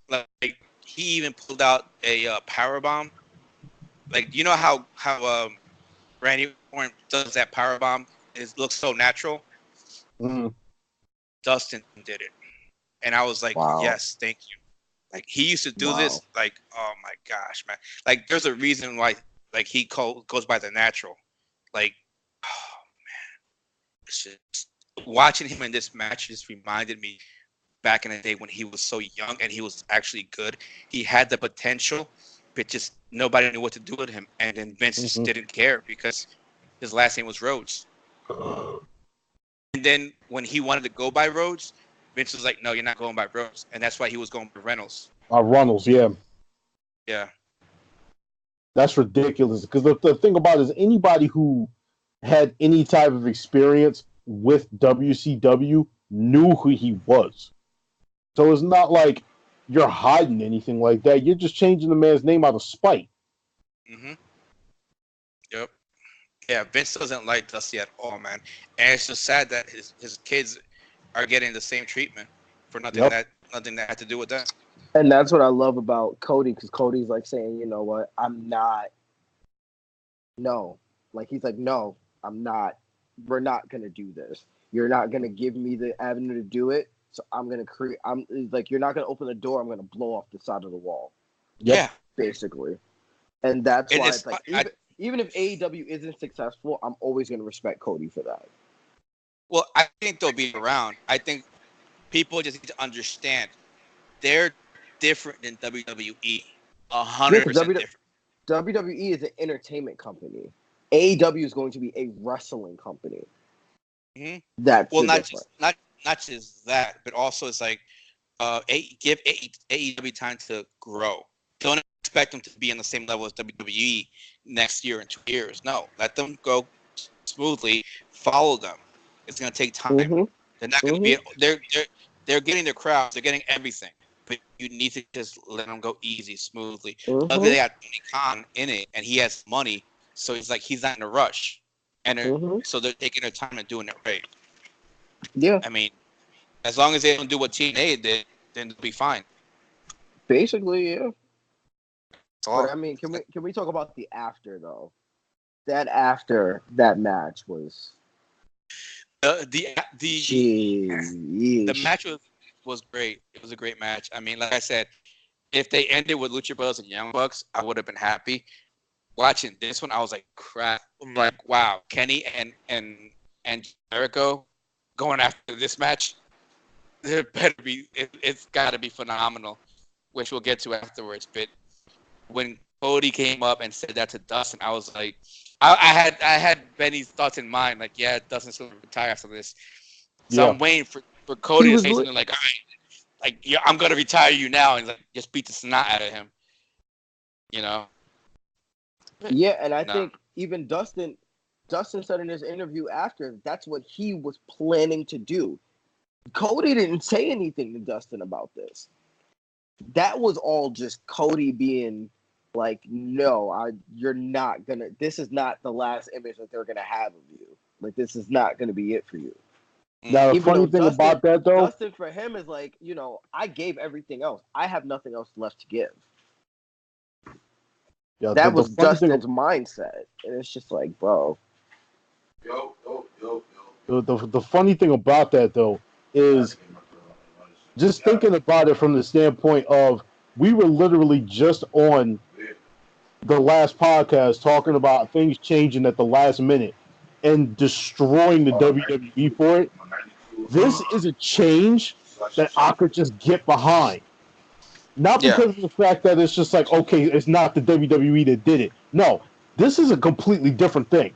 Like he even pulled out a power bomb. Like you know how Randy Orton does that power bomb? It looks so natural. Mm-hmm. Dustin did it, and I was like, yes, thank you. Like he used to do this. Like, oh my gosh, man. Like there's a reason why like he goes by the natural. Like, oh man, it's just watching him in this match just reminded me back in the day when he was so young and he was actually good. He had the potential, but just nobody knew what to do with him. And then Vince just didn't care because his last name was Rhodes. And then when he wanted to go by Rhodes, Vince was like, no, you're not going by Rhodes. And that's why he was going by Reynolds. Reynolds, yeah. Yeah. That's ridiculous. Because the thing about it is anybody who had any type of experience with WCW knew who he was. So it's not like you're hiding anything like that. You're just changing the man's name out of spite. Mm-hmm. Yep. Yeah, Vince doesn't like Dusty at all, man. And it's just sad that his kids are getting the same treatment for nothing that had to do with that. And that's what I love about Cody, because Cody's like saying, you know what, I'm not. No. Like he's like, no, I'm not. We're not gonna do this. You're not gonna give me the avenue to do it. So I'm gonna create. I'm like, you're not gonna open the door. I'm gonna blow off the side of the wall. Yeah, basically. And that's why it's like even if AEW isn't successful, I'm always gonna respect Cody for that. Well, I think they'll be around. I think people just need to understand they're different than WWE. 100% different. WWE is an entertainment company. AEW is going to be a wrestling company. Mm-hmm. That's not just that, but also it's like give AEW time to grow. Don't expect them to be on the same level as WWE next year and 2 years. No, let them go smoothly. Follow them. It's going to take time. Mm-hmm. They're not going to be. They're getting their crowds. They're getting everything. But you need to just let them go easy, smoothly. Mm-hmm. They got Tony Khan in it, and he has money, so he's like he's not in a rush, and so they're taking their time and doing it right. Yeah, I mean, as long as they don't do what TNA did, then they'll be fine. Basically, yeah. But I mean, can we talk about the after though? That after that match was the jeez. match was great. It was a great match. I mean, like I said, if they ended with Lucha Brothers and Young Bucks, I would have been happy. Watching this one, I was like, crap. I'm like, wow, Kenny and Jericho going after this match. There better be. It's got to be phenomenal, which we'll get to afterwards. But when Cody came up and said that to Dustin, I was like, I had Benny's thoughts in mind. Like, yeah, Dustin's going to retire after this. So Yeah. I'm waiting for He Cody to was say something like, all right, like, yeah, I'm going to retire you now, and like just beat the snot out of him. You know. Yeah, and I No. think even Dustin said in his interview after that's what he was planning to do. Cody didn't say anything to Dustin about this. That was all just Cody being like, "No, you're not gonna. This is not the last image that they're gonna have of you. Like, this is not gonna be it for you." Now the Even funny though thing about that though, Dustin for him is like, I gave everything else. I have nothing else left to give. yeah, That the was funny thing, Dustin's mindset, and it's just like, bro. the funny thing about that though is just thinking about it from the standpoint of we were literally just on the last podcast talking about things changing at the last minute and destroying the WWE for it. This is a change that I could just get behind. Not Yeah. because of the fact that it's just like, okay, it's not the WWE that did it. No, this is a completely different thing.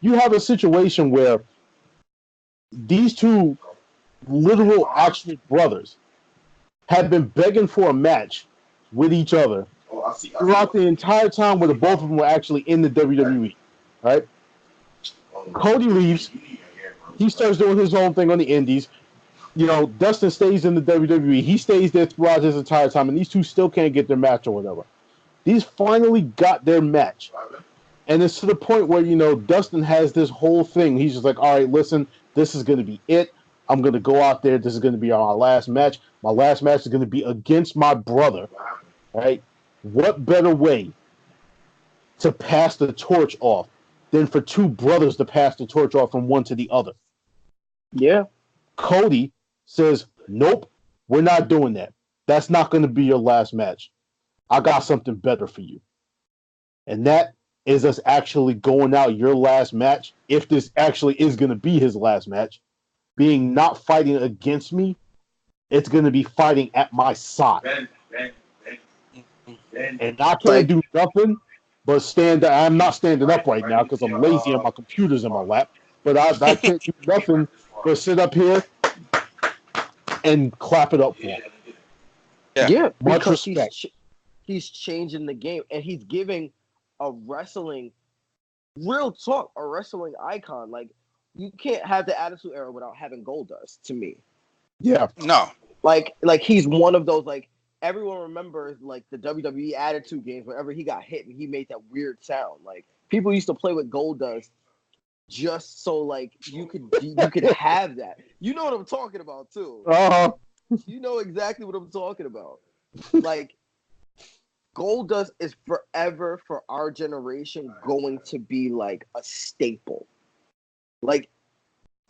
You have a situation where these two literal actual brothers have been begging for a match with each other throughout the entire time where the both of them were actually in the WWE. Right? Cody leaves. He starts doing his own thing on the indies. Dustin stays in the WWE. He stays there throughout his entire time, and these two still can't get their match or whatever. These finally got their match. And it's to the point where, Dustin has this whole thing. He's just like, all right, listen, this is going to be it. I'm going to go out there. This is going to be our last match. My last match is going to be against my brother. Right? What better way to pass the torch off than for two brothers to pass the torch off from one to the other? Yeah. Cody says, nope, we're not doing that. That's not going to be your last match. I got something better for you. And that is us actually going out your last match, if this actually is going to be his last match, being not fighting against me, it's going to be fighting at my side. And I can't do nothing but stand. I'm not standing up right now because I'm lazy and my computer's in my lap. But I can't do nothing but sit up here and clap it up for him. Yeah, Much because respect. he's changing the game and he's giving a wrestling real talk, a wrestling icon. Like, you can't have the Attitude Era without having Goldust, to me. Yeah. No. Like he's one of those, like, everyone remembers like the WWE Attitude games whenever he got hit and he made that weird sound. Like, people used to play with Goldust just so like you could have that. You know what I'm talking about too. Uh-huh. You know exactly what I'm talking about. Like, Goldust is forever for our generation going to be like a staple. Like,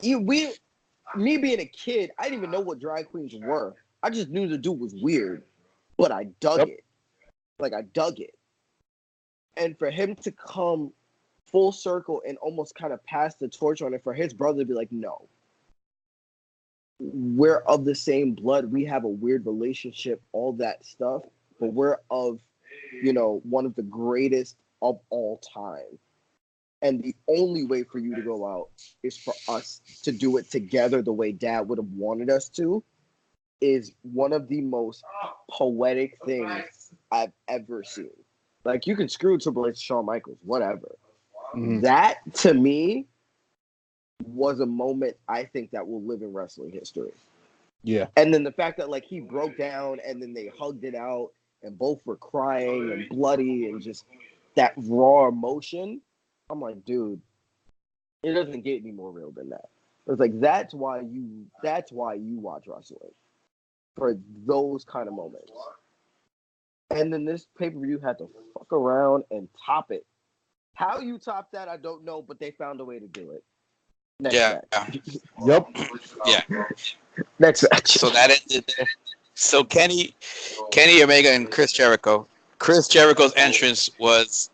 me being a kid, I didn't even know what drag queens were. I just knew the dude was weird, but I dug it. Like, I dug it. And for him to come full circle and almost kind of pass the torch on it, for his brother to be like, no, we're of the same blood. We have a weird relationship, all that stuff, but we're of, one of the greatest of all time. And the only way for you to go out is for us to do it together the way Dad would have wanted us to, is one of the most poetic things I've ever seen. Like, you can screw Triple H, Shawn Michaels, whatever. Mm-hmm. That, to me, was a moment I think that will live in wrestling history. Yeah. And then the fact that, like, he broke down and then they hugged it out and both were crying and bloody and just that raw emotion. I'm like, dude, it doesn't get any more real than that. It's like, that's why you watch wrestling, for those kind of moments. And then this pay-per-view had to fuck around and top it. How you top that, I don't know, but they found a way to do it. Next Yeah. match. Yep. Yeah. Next match. So that ended there. So Kenny Omega and Chris Jericho. Chris Jericho's entrance wasn't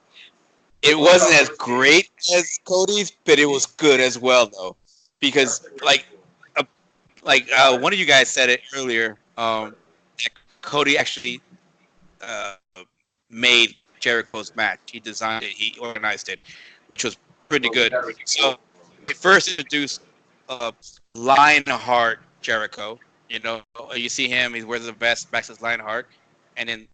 as great as Cody's, but it was good as well though, because one of you guys said it earlier. That Cody actually uh, made Jericho's match. He designed it. He organized it, which was pretty good. So they first introduced Lionheart Jericho. You know, you see him. He wears the vest, backs his Lionheart, and then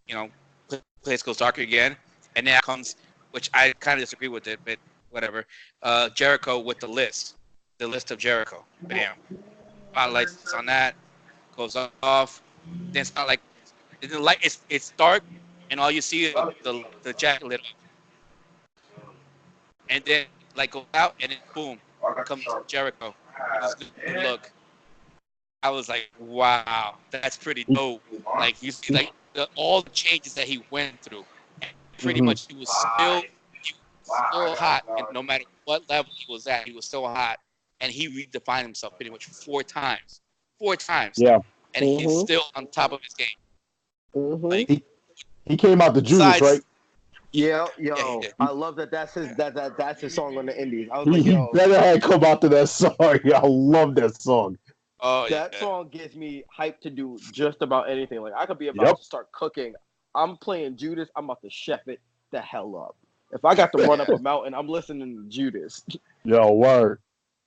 place goes dark again, and now comes, which I kind of disagree with it, but whatever. Jericho with the list of Jericho. Bam, spotlights on that, goes off. Then it's not like the light. It's dark, and all you see is the jacket lit up, and then like go out, and then boom, comes Jericho with this good look. I was like, wow, that's pretty dope. Like you see, like all the changes that he went through. And pretty much, he was still hot, and no matter what level he was at, he was still hot, and he redefined himself pretty much four times. Yeah. And he's still on top of his game. Like he came out the Judas, right? Yeah, yo, yeah. I love that. That's his song on the Indies. I was like, He yo, better have come out to that song. I love that song. Oh, that song gets me hyped to do just about anything. Like I could be about to start cooking. I'm playing Judas. I'm about to chef it the hell up. If I got to run up a mountain, I'm listening to Judas. Yo, word.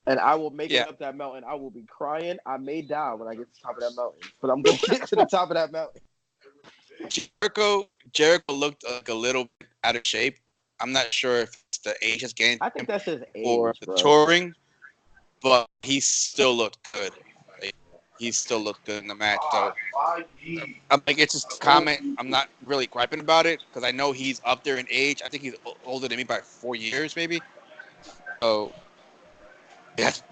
And I will make it up that mountain. I will be crying. I may die when I get to the top of that mountain, but I'm going to get to the top of that mountain. Jericho looked like a little bit out of shape. I'm not sure if it's the age has gained. I think that's his age, or the touring, but he still looked good. He still looked good in the match. So I'm like, it's just a comment. I'm not really griping about it because I know he's up there in age. I think he's older than me by 4 years, maybe. So that's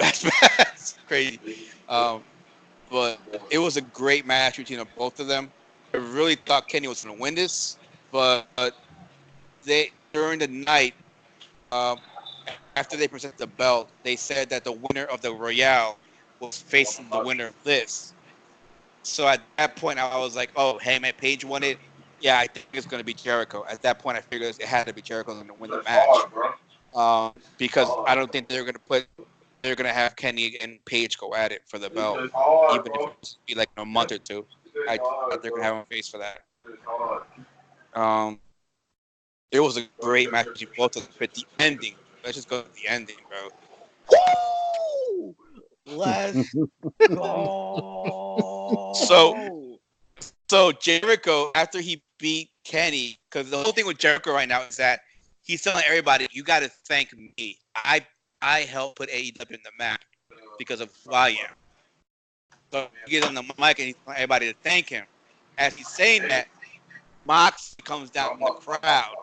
crazy. But it was a great match between both of them. I really thought Kenny was going to win this, but they during the night, after they presented the belt, they said that the winner of the Royale was facing the winner of this. So at that point, I was like, "Oh, Hangman Page won it. Yeah, I think it's going to be Jericho." At that point, I figured it had to be Jericho going to win the match because I don't think they're going to have Kenny and Page go at it for the belt, even if it's be like a month or two. I thought they're going to have him face for that. It was a great match between both of them, but the ending. Let's just go to the ending, bro. Woo! Let's go. So Jericho, after he beat Kenny, because the whole thing with Jericho right now is that he's telling everybody, "You got to thank me. I helped put AEW in the map because of who I am." So he gets on the mic and he's telling everybody to thank him. As he's saying that, Mox comes down from the crowd.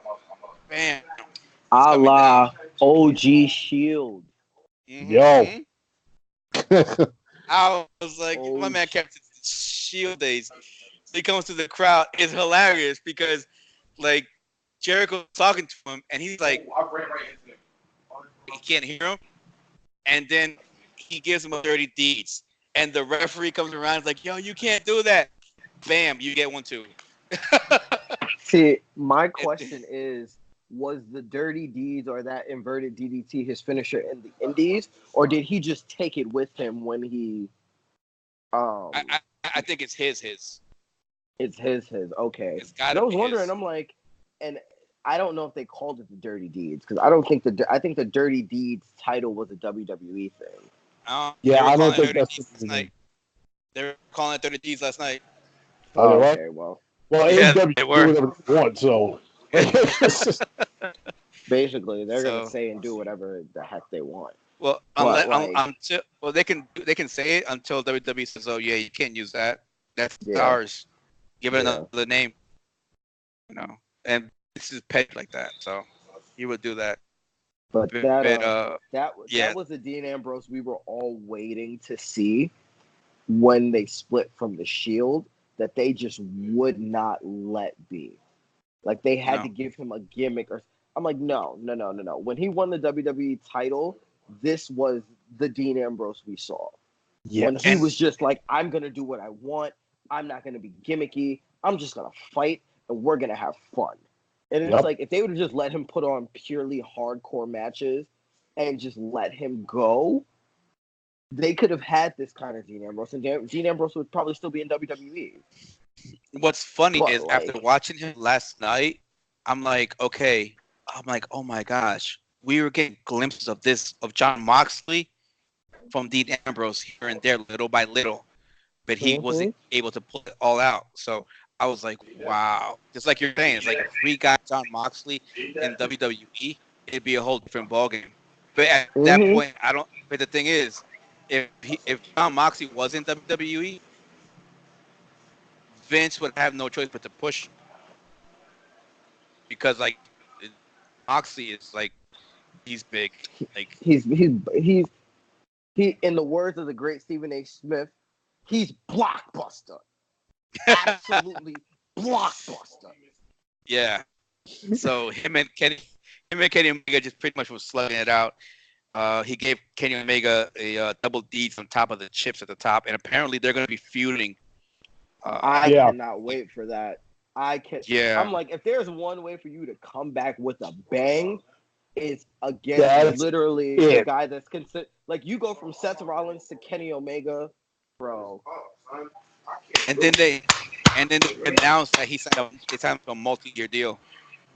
Bam. A la OG Shield. Mm-hmm. Yo. I was like, my man kept his Shield days. So he comes to the crowd. It's hilarious because, like, Jericho's talking to him, and he's like, he can't hear him. And then he gives him a dirty deeds. And the referee comes around and is like, yo, you can't do that. Bam, you get one too. See, my question is, was the dirty deeds or that inverted DDT his finisher in the Indies, or did he just take it with him when he? I think it's his. It's his. Okay. It's gotta and I was be wondering. his. I'm like, and I don't know if they called it the dirty deeds because I don't think I think the dirty deeds title was a WWE thing. Yeah, I don't think that's last night. They were calling it 30 D's last night. Oh, okay, well, AEW do whatever they want, so basically they're gonna say and do whatever the heck they want. Well, until they can say it until WWE says, "Oh yeah, you can't use that. That's ours. Give it another name." You know, and this is petty like that, so he would do that. But that was the Dean Ambrose we were all waiting to see when they split from the Shield that they just would not let be. Like they had to give him a gimmick or I'm like, no. When he won the WWE title, this was the Dean Ambrose we saw. Yeah. When he was just like, I'm gonna do what I want. I'm not gonna be gimmicky. I'm just gonna fight and we're gonna have fun. And it's like if they would have just let him put on purely hardcore matches and just let him go, they could have had this kind of Dean Ambrose, and Dean Ambrose would probably still be in WWE. What's funny is after watching him last night, I'm like, oh my gosh, we were getting glimpses of Jon Moxley from Dean Ambrose here and there, little by little, but he wasn't able to pull it all out. So I was like, wow, just like you're saying, it's like if we got Jon Moxley in WWE, it'd be a whole different ballgame. But at that point, I don't. But the thing is, if Jon Moxley was in WWE, Vince would have no choice but to push him. Because like Moxley is like he's big. Like he's in the words of the great Stephen A. Smith, he's blockbuster. Absolutely blockbuster. Yeah. So him and Kenny Omega just pretty much was slugging it out. He gave Kenny Omega a double D's on top of the chips at the top, and apparently they're going to be feuding. I cannot wait for that. Yeah. I'm like, if there's one way for you to come back with a bang, it's against literally the guy that's considered. Like, you go from Seth Rollins to Kenny Omega, bro. And then they announced that he signed a multi-year deal.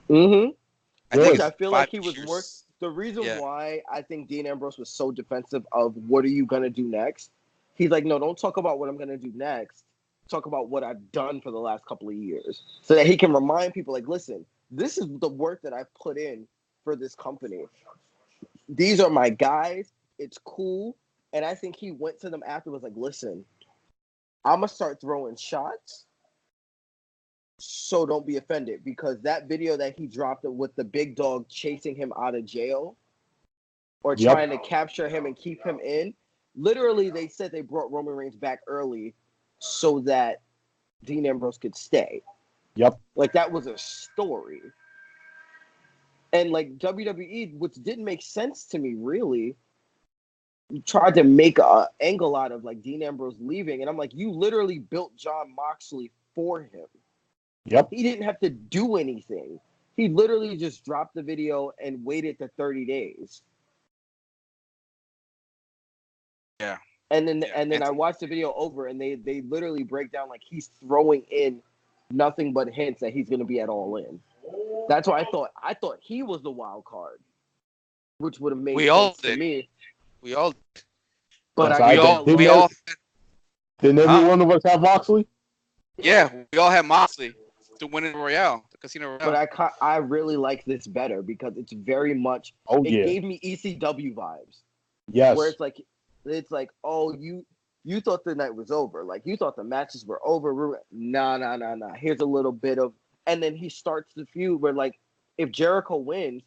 Which I feel like he was worth. The reason why I think Dean Ambrose was so defensive of what are you gonna do next? He's like, no, don't talk about what I'm gonna do next. Talk about what I've done for the last couple of years, so that he can remind people, like, listen, this is the work that I've put in for this company. These are my guys. It's cool. And I think he went to them afterwards, like, listen, I'm gonna start throwing shots. So don't be offended, because that video that he dropped with the big dog chasing him out of jail or trying to capture him and keep him in, literally they said they brought Roman Reigns back early so that Dean Ambrose could stay. Like, that was a story. And like WWE, which didn't make sense to me really, tried to make an angle out of like Dean Ambrose leaving. And I'm like, you literally built Jon Moxley for him. He didn't have to do anything. He literally just dropped the video and waited the 30 days. Yeah. And then I watched the video over, and they literally break down like he's throwing in nothing but hints that he's going to be at All In. That's why I thought he was the wild card, which would have made sense to me. We all did. But we all didn't every one of us have Moxley? Yeah, we all had Moxley to win the Royale, the Casino Royale. But I really like this better because it's very much. Gave me ECW vibes. Yes. Where it's like, oh, you thought the night was over, like you thought the matches were over. Nah. Here's a little bit of, and then he starts the feud where like if Jericho wins,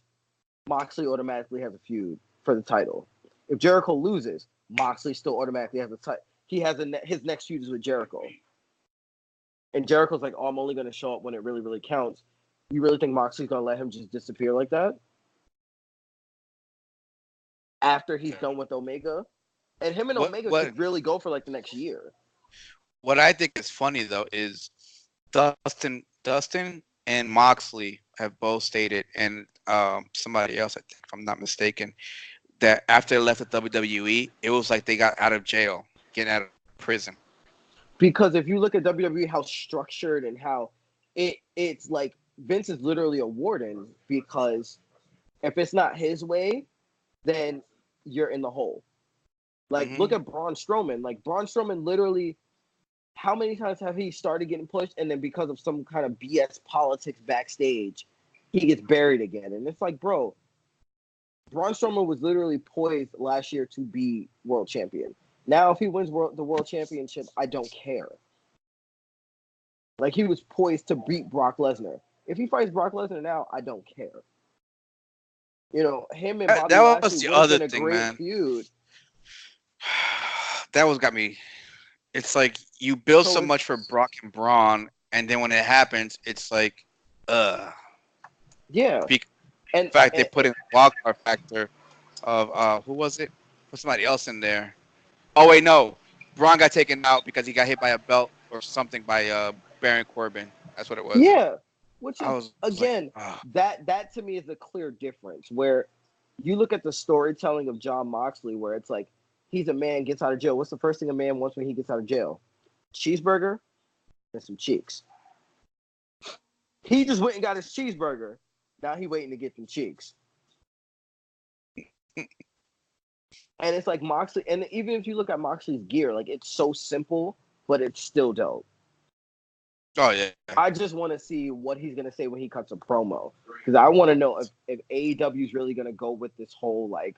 Moxley automatically has a feud for the title. If Jericho loses, Moxley still automatically has a title. He has his next feud is with Jericho. And Jericho's like, oh, I'm only going to show up when it really, really counts. You really think Moxley's going to let him just disappear like that? After he's done with Omega? And him and Omega could really go for like the next year. What I think is funny, though, is Dustin and Moxley have both stated, and somebody else, I think, if I'm not mistaken, that after they left the WWE, it was like they got out of jail, getting out of prison. Because if you look at WWE, how structured and how it's like Vince is literally a warden, because if it's not his way, then you're in the hole. Like, look at Braun Strowman. Like, Braun Strowman literally, how many times have he started getting pushed, and then because of some kind of BS politics backstage, he gets buried again? And it's like, bro, Braun Strowman was literally poised last year to be world champion. Now, if he wins the world championship, I don't care. Like, he was poised to beat Brock Lesnar. If he fights Brock Lesnar now, I don't care. You know, him and Bobby Lashley would have been a great feud. That was got me. It's like you build so much for Brock and Braun, and then when it happens, it's like, Yeah. In fact, they put in the wild card factor of who was it? Put somebody else in there. Oh wait, no. Braun got taken out because he got hit by a belt or something by Baron Corbin. That's what it was. Yeah. Which I is was again like, that to me is a clear difference where you look at the storytelling of John Moxley where it's like he's a man gets out of jail. What's the first thing a man wants when he gets out of jail? Cheeseburger and some cheeks. He just went and got his cheeseburger. Now he waiting to get them cheeks. And it's like Moxley, and even if you look at Moxley's gear, like it's so simple, but it's still dope. oh yeah. I just want to see what he's gonna say when he cuts a promo, because I want to know if AEW is really gonna go with this whole like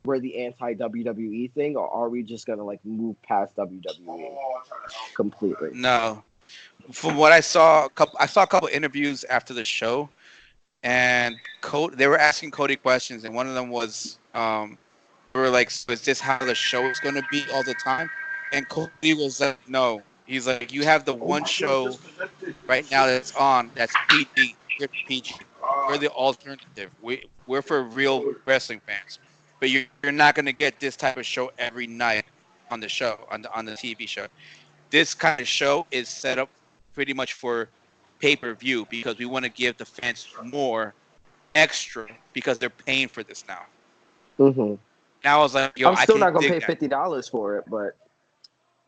we're the anti WWE thing, or are we just gonna like move past WWE completely? No. From what I saw, I saw a couple interviews after the show, and they were asking Cody questions, and one of them was, we were like, so is this how the show is going to be all the time? And Cody was like, no. He's like, you have the one show right now that's on that's PG. You're PG. We're the alternative. We're for real wrestling fans. But you're not going to get this type of show every night on the show, on the TV show. This kind of show is set up pretty much for pay-per-view because we want to give the fans more extra because they're paying for this now. Mm-hmm. Now I was like, yo, I'm still not gonna pay that. $50 for it, but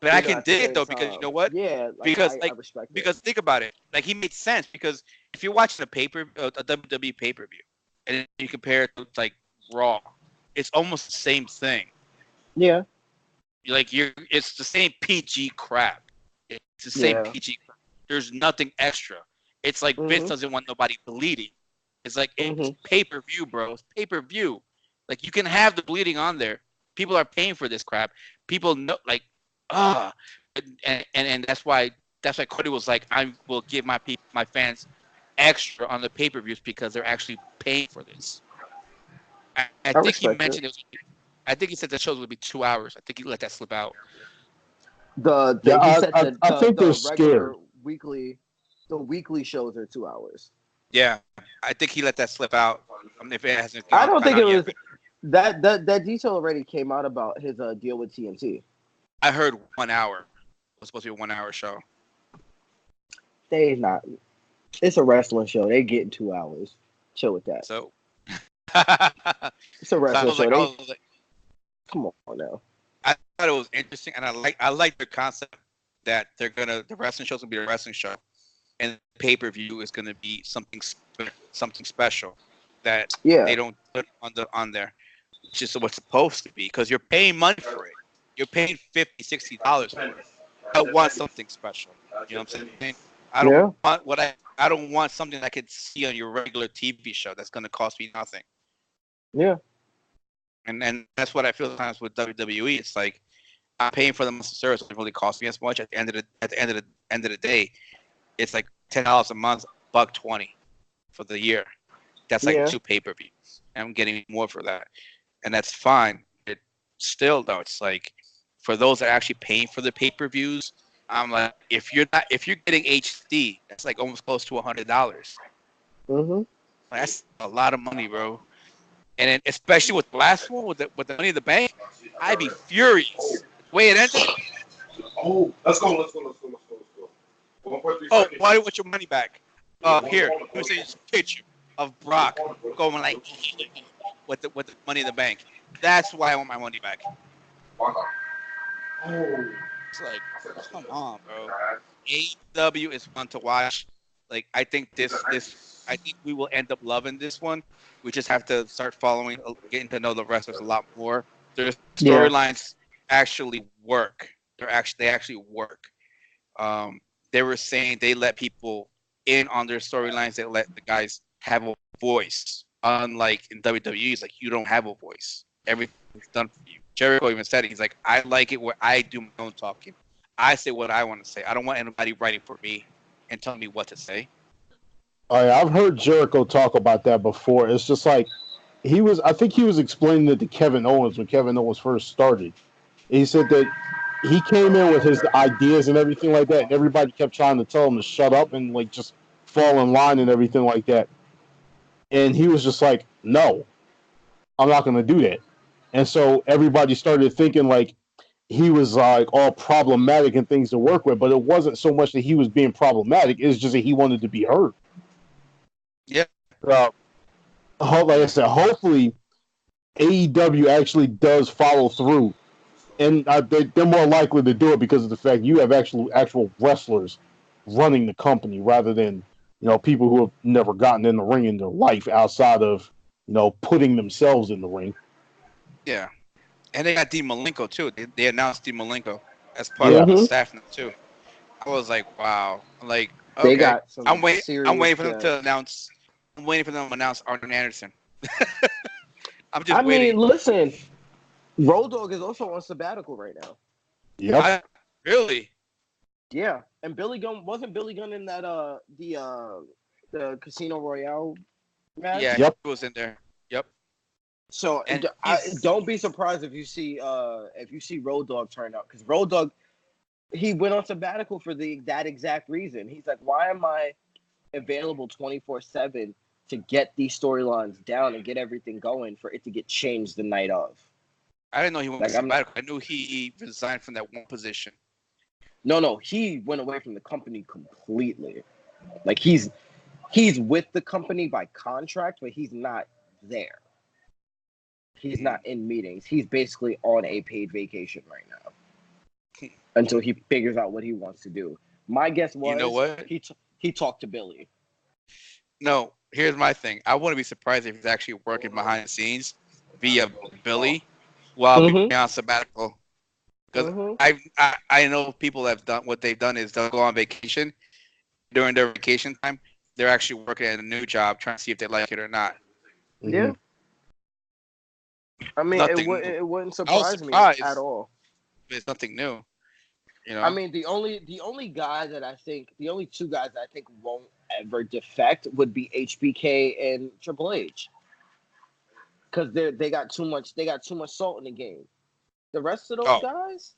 I can dig it though because you know what? Yeah, like, because I respect because think about it. Like he made sense because if you're watching a WWE pay-per-view and you compare it to like Raw, it's almost the same thing. Yeah. It's the same PG crap. It's the same PG crap. There's nothing extra. It's like Vince doesn't want nobody bleeding. It's like it's pay-per-view, bro. It's pay-per-view. Like you can have the bleeding on there. People are paying for this crap. People know, like, and that's why Cody was like, I will give my fans extra on the pay-per-views because they're actually paying for this. I think he mentioned it. I think he said the shows would be 2 hours. I think he let that slip out. I think they're scared. The weekly shows are 2 hours. Yeah, I think he let that slip out. If it hasn't, I don't think it was that detail already came out about his deal with TNT. I heard 1 hour. It was supposed to be a 1 hour show. They not. It's a wrestling show. They get 2 hours. Chill with that. So it's a wrestling show. Come on now. I thought it was interesting, and I like the concept that the wrestling show's gonna be a wrestling show, and pay-per-view is gonna be something special that they don't put on there. It's just what's supposed to be because you're paying money for it. You're paying $50-$60 for it. I want something special. You know what I'm saying? I don't want something I could see on your regular TV show that's gonna cost me nothing. Yeah. And that's what I feel sometimes with WWE. It's like I'm paying for the monthly service. It doesn't really cost me as much. At the end of the day, it's like $10 a month, $120 for the year. That's like 2 pay-per-views, and I'm getting more for that, and that's fine. It still though, it's like for those that are actually paying for the pay-per-views, I'm like, if you're getting HD, that's like almost close to $100. Mm-hmm. That's a lot of money, bro. And then, especially with the last one, with the Money in the Bank, I'd be furious. The way it ended. Oh, let's go. Oh, why do you want your money back? Here, let me see this picture of Brock going like with the Money in the Bank. That's why I want my money back. It's like, come on, bro. AEW is fun to watch. Like, I think I think we will end up loving this one. We just have to start following, getting to know the wrestlers a lot more. Their storylines actually work. They actually work. They were saying they let people in on their storylines. They let the guys have a voice. Unlike in WWE, it's like you don't have a voice. Everything's done for you. Jericho even said it. He's like, I like it where I do my own talking. I say what I want to say. I don't want anybody writing for me and telling me what to say. I've heard Jericho talk about that before. It's just like I think he was explaining it to Kevin Owens when Kevin Owens first started. He said that he came in with his ideas and everything like that, and everybody kept trying to tell him to shut up and like just fall in line and everything like that. And he was just like, no, I'm not going to do that. And so everybody started thinking like he was like all problematic and things to work with, but it wasn't so much that he was being problematic. It's just that he wanted to be heard. Yeah. Like I said, hopefully AEW actually does follow through, and they're more likely to do it because of the fact you have actual wrestlers running the company rather than people who have never gotten in the ring in their life outside of putting themselves in the ring. Yeah, and they got Dean Malenko too. They announced Dean Malenko as part of the staff now too. I was like, wow. Like, okay, they got some I'm waiting for them serious to announce. I'm waiting for them to announce Arn Anderson. I'm just I waiting. mean, listen, Road Dogg is also on sabbatical right now. Yep. Really? Yeah, and Billy Gunn wasn't Billy Gunn in that the Casino Royale match? Yeah, Yep. he was in there. Yep. So And don't be surprised if you see Road Dogg turn up, because Road Dogg, he went on sabbatical for that exact reason. He's like, why am I available 24/7 to get these storylines down and get everything going for it to get changed the night of? I didn't know he went Like, on sabbatical. I knew he resigned from that one position. No, he went away from the company completely. Like, he's with the company by contract, but he's not there. He's not in meetings. He's basically on a paid vacation right now until he figures out what he wants to do. My guess was, you know what? He talked to Billy. No, here's my thing. I wouldn't be surprised if he's actually working behind the scenes via Billy while being on sabbatical. Because I know people that have done what they've done is they'll go on vacation. During their vacation time, they're actually working at a new job, trying to see if they like it or not. Yeah. I mean, it wouldn't surprise me at all. It's nothing new. I mean, the only guy that I think, the only two guys that I think won't ever defect would be HBK and Triple H, because they got too much salt in the game. The rest of those guys,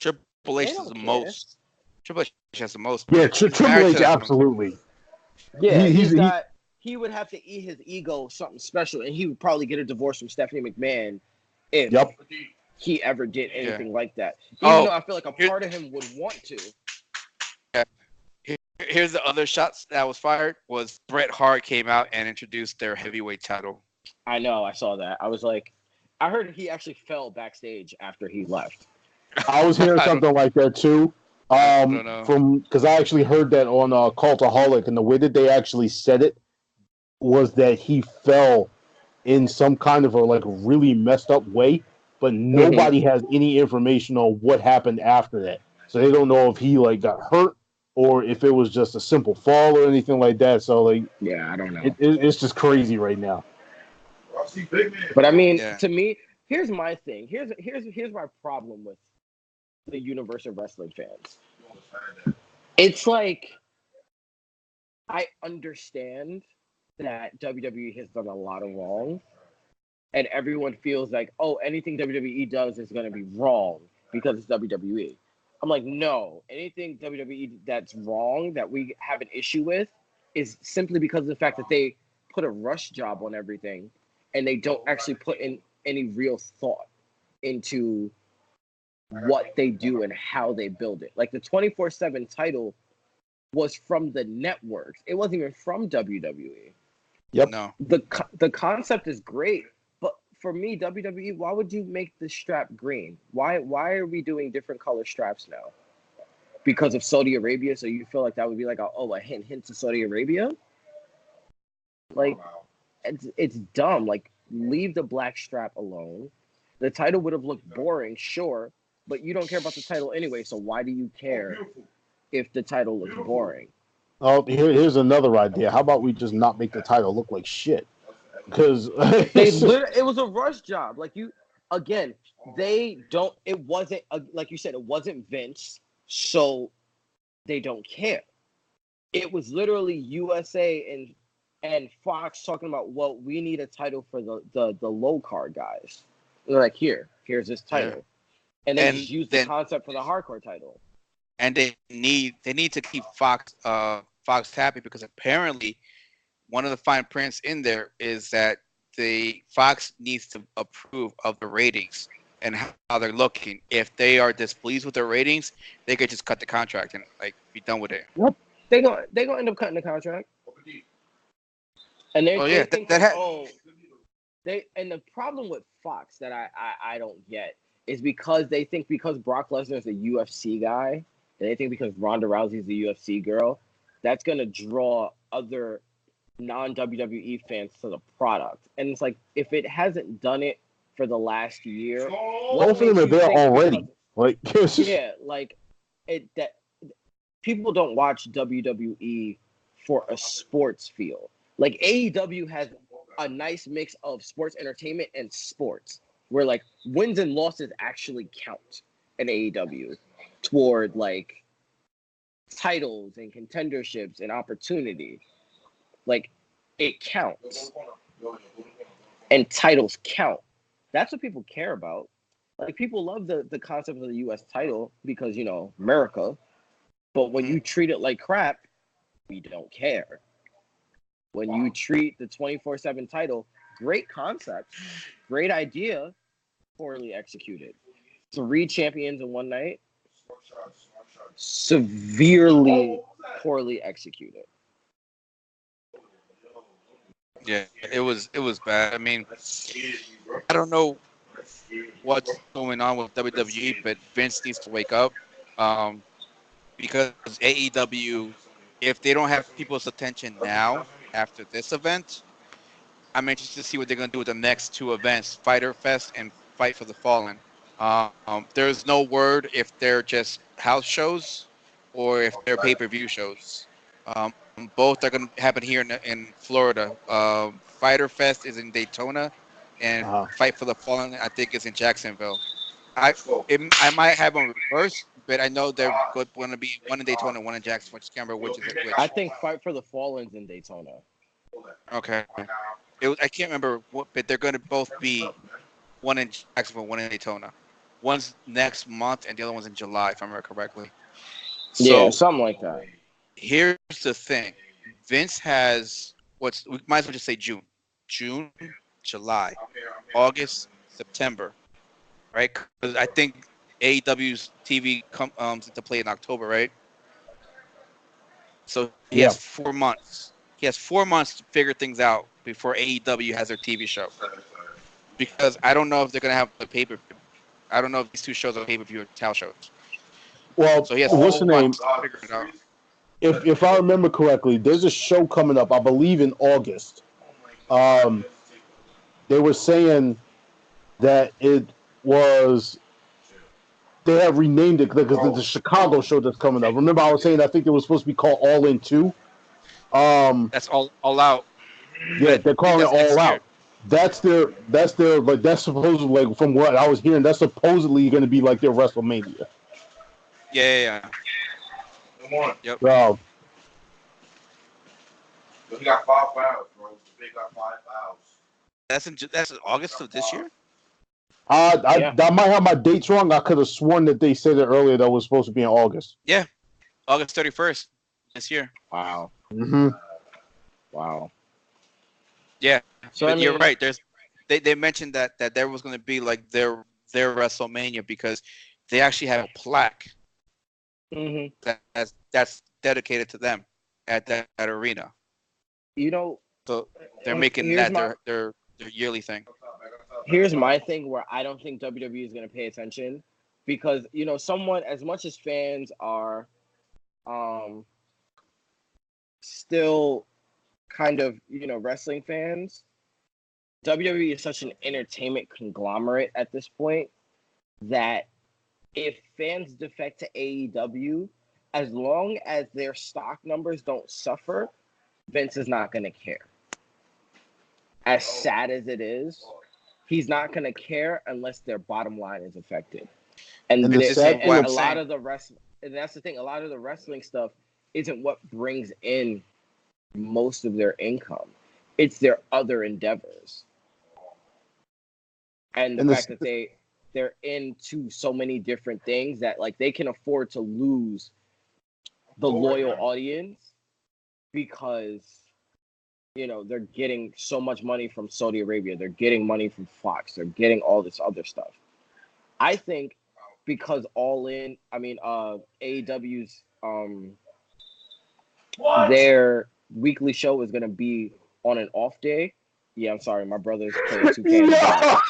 Triple H is the most. Triple H has the most. Yeah, Triple H absolutely. Yeah, he would have to eat his ego something special, and he would probably get a divorce from Stephanie McMahon if he ever did anything like that. Even though I feel like a part of him would want to. Yeah. Here's the other shots that was fired. Was Bret Hart came out and introduced their heavyweight title. I know, I saw that. I was like, I heard he actually fell backstage after he left. I was hearing something like that too. Because I actually heard that on Cultaholic, and the way that they actually said it was that he fell in some kind of a really messed up way, but nobody has any information on what happened after that. So they don't know if he got hurt or if it was just a simple fall or anything like that. So I don't know. It's just crazy right now. But I mean, to me, here's my thing. Here's my problem with the universe of wrestling fans. It's like, I understand that WWE has done a lot of wrong, and everyone feels like, oh, anything WWE does is going to be wrong because it's WWE. I'm like, no, anything WWE that's wrong that we have an issue with is simply because of the fact that they put a rush job on everything, and they don't actually put in any real thought into what they do and how they build it. Like, the 24/7 title was from the networks. It wasn't even from WWE. Yep. No. The concept is great, but for me, WWE, why would you make the strap green? Why are we doing different color straps now? Because of Saudi Arabia, so you feel like that would be like a hint to Saudi Arabia? Like, it's dumb. Like, leave the black strap alone. The title would have looked boring, sure, but you don't care about the title anyway, so why do you care if the title looks boring? Oh, here's another idea. How about we just not make the title look like shit? Because it was a rush job. Like, it wasn't, like you said, it wasn't Vince, so they don't care. It was literally USA and Fox talking about, well, we need a title for the low card guys. They're like, here's this title. And then just use the concept for the hardcore title. And they need to keep Fox Fox happy because apparently one of the fine prints in there is that the Fox needs to approve of the ratings and how they're looking. If they are displeased with their ratings, they could just cut the contract and like be done with it. Yep. They gonna end up cutting the contract. And they think and the problem with Fox that I don't get is because they think because Brock Lesnar is a UFC guy, and they think because Ronda Rousey is a UFC girl, that's gonna draw other non-WWE fans to the product. And it's like, if it hasn't done it for the last year, both of them are there already. Like, yeah, like that people don't watch WWE for a sports feel. Like AEW has a nice mix of sports entertainment and sports, where like wins and losses actually count in AEW toward like titles and contenderships and opportunity. Like, it counts. And titles count. That's what people care about. Like, people love the concept of the U.S. title because, you know, America. But when you treat it like crap, we don't care. When you treat the 24/7 title, great concept, great idea, poorly executed. 3 champions in one night, severely poorly executed. Yeah, it was bad. I mean, I don't know what's going on with WWE, but Vince needs to wake up. Because AEW, if they don't have people's attention now after this event, I'm interested to see what they're going to do with the next 2 events, Fighter Fest and Fight for the Fallen. There's no word if they're just house shows or if they're pay-per-view shows. Both are going to happen here in Florida. Fighter Fest is in Daytona, and Fight for the Fallen, I think, is in Jacksonville. I might have them reversed, but I know they're going to be one in Daytona, one in Jacksonville. Which can't remember which is which. I think Fight for the Fallen's in Daytona. Okay. I can't remember what, but they're going to both be one in Jacksonville, one in Daytona. One's next month, and the other one's in July, if I remember correctly. Yeah, something like that. Here's the thing: Vince has we might as well just say June, July, August, September, right? Because I think AEW's TV comes into play in October, right? So he has 4 months. He has 4 months to figure things out before AEW has their TV show. Because I don't know if they're going to have the pay-per-view. I don't know if these 2 shows are pay-per-view or tell shows. Well, so he has what's the name? To figure it out. If I remember correctly, there's a show coming up, I believe in August. They were saying that it was... They have renamed it because it's the Chicago show that's coming up. Remember, I was saying I think it was supposed to be called All In 2. That's all out. Yeah, they're calling it All Out. That's their like that's supposedly, like, from what I was hearing, that's supposedly going to be like their WrestleMania. Yeah. Come on. Yep. He got 5 fouls, bro. They got 5 fouls. That's August of this year. I might have my dates wrong. I could have sworn that they said it earlier that it was supposed to be in August. Yeah, August 31st this year. Wow. Mm-hmm. Wow. Yeah, so you're right. They mentioned that there was going to be like their WrestleMania because they actually have a plaque that's dedicated to them at that arena. You know, so they're making that their yearly thing. Here's my thing where I don't think WWE is going to pay attention because, you know, somewhat as much as fans are still kind of, you know, wrestling fans, WWE is such an entertainment conglomerate at this point that if fans defect to AEW, as long as their stock numbers don't suffer, Vince is not going to care. As sad as it is, he's not going to care unless their bottom line is affected. And that's the thing. A lot of the wrestling stuff isn't what brings in most of their income. It's their other endeavors. And the fact that they're into so many different things that, like, they can afford to lose the loyal audience because they're getting so much money from Saudi Arabia, they're getting money from Fox, they're getting all this other stuff. I think because AEW's their weekly show is gonna be on an off day. Yeah, I'm sorry, my brother's playing 2K in the back.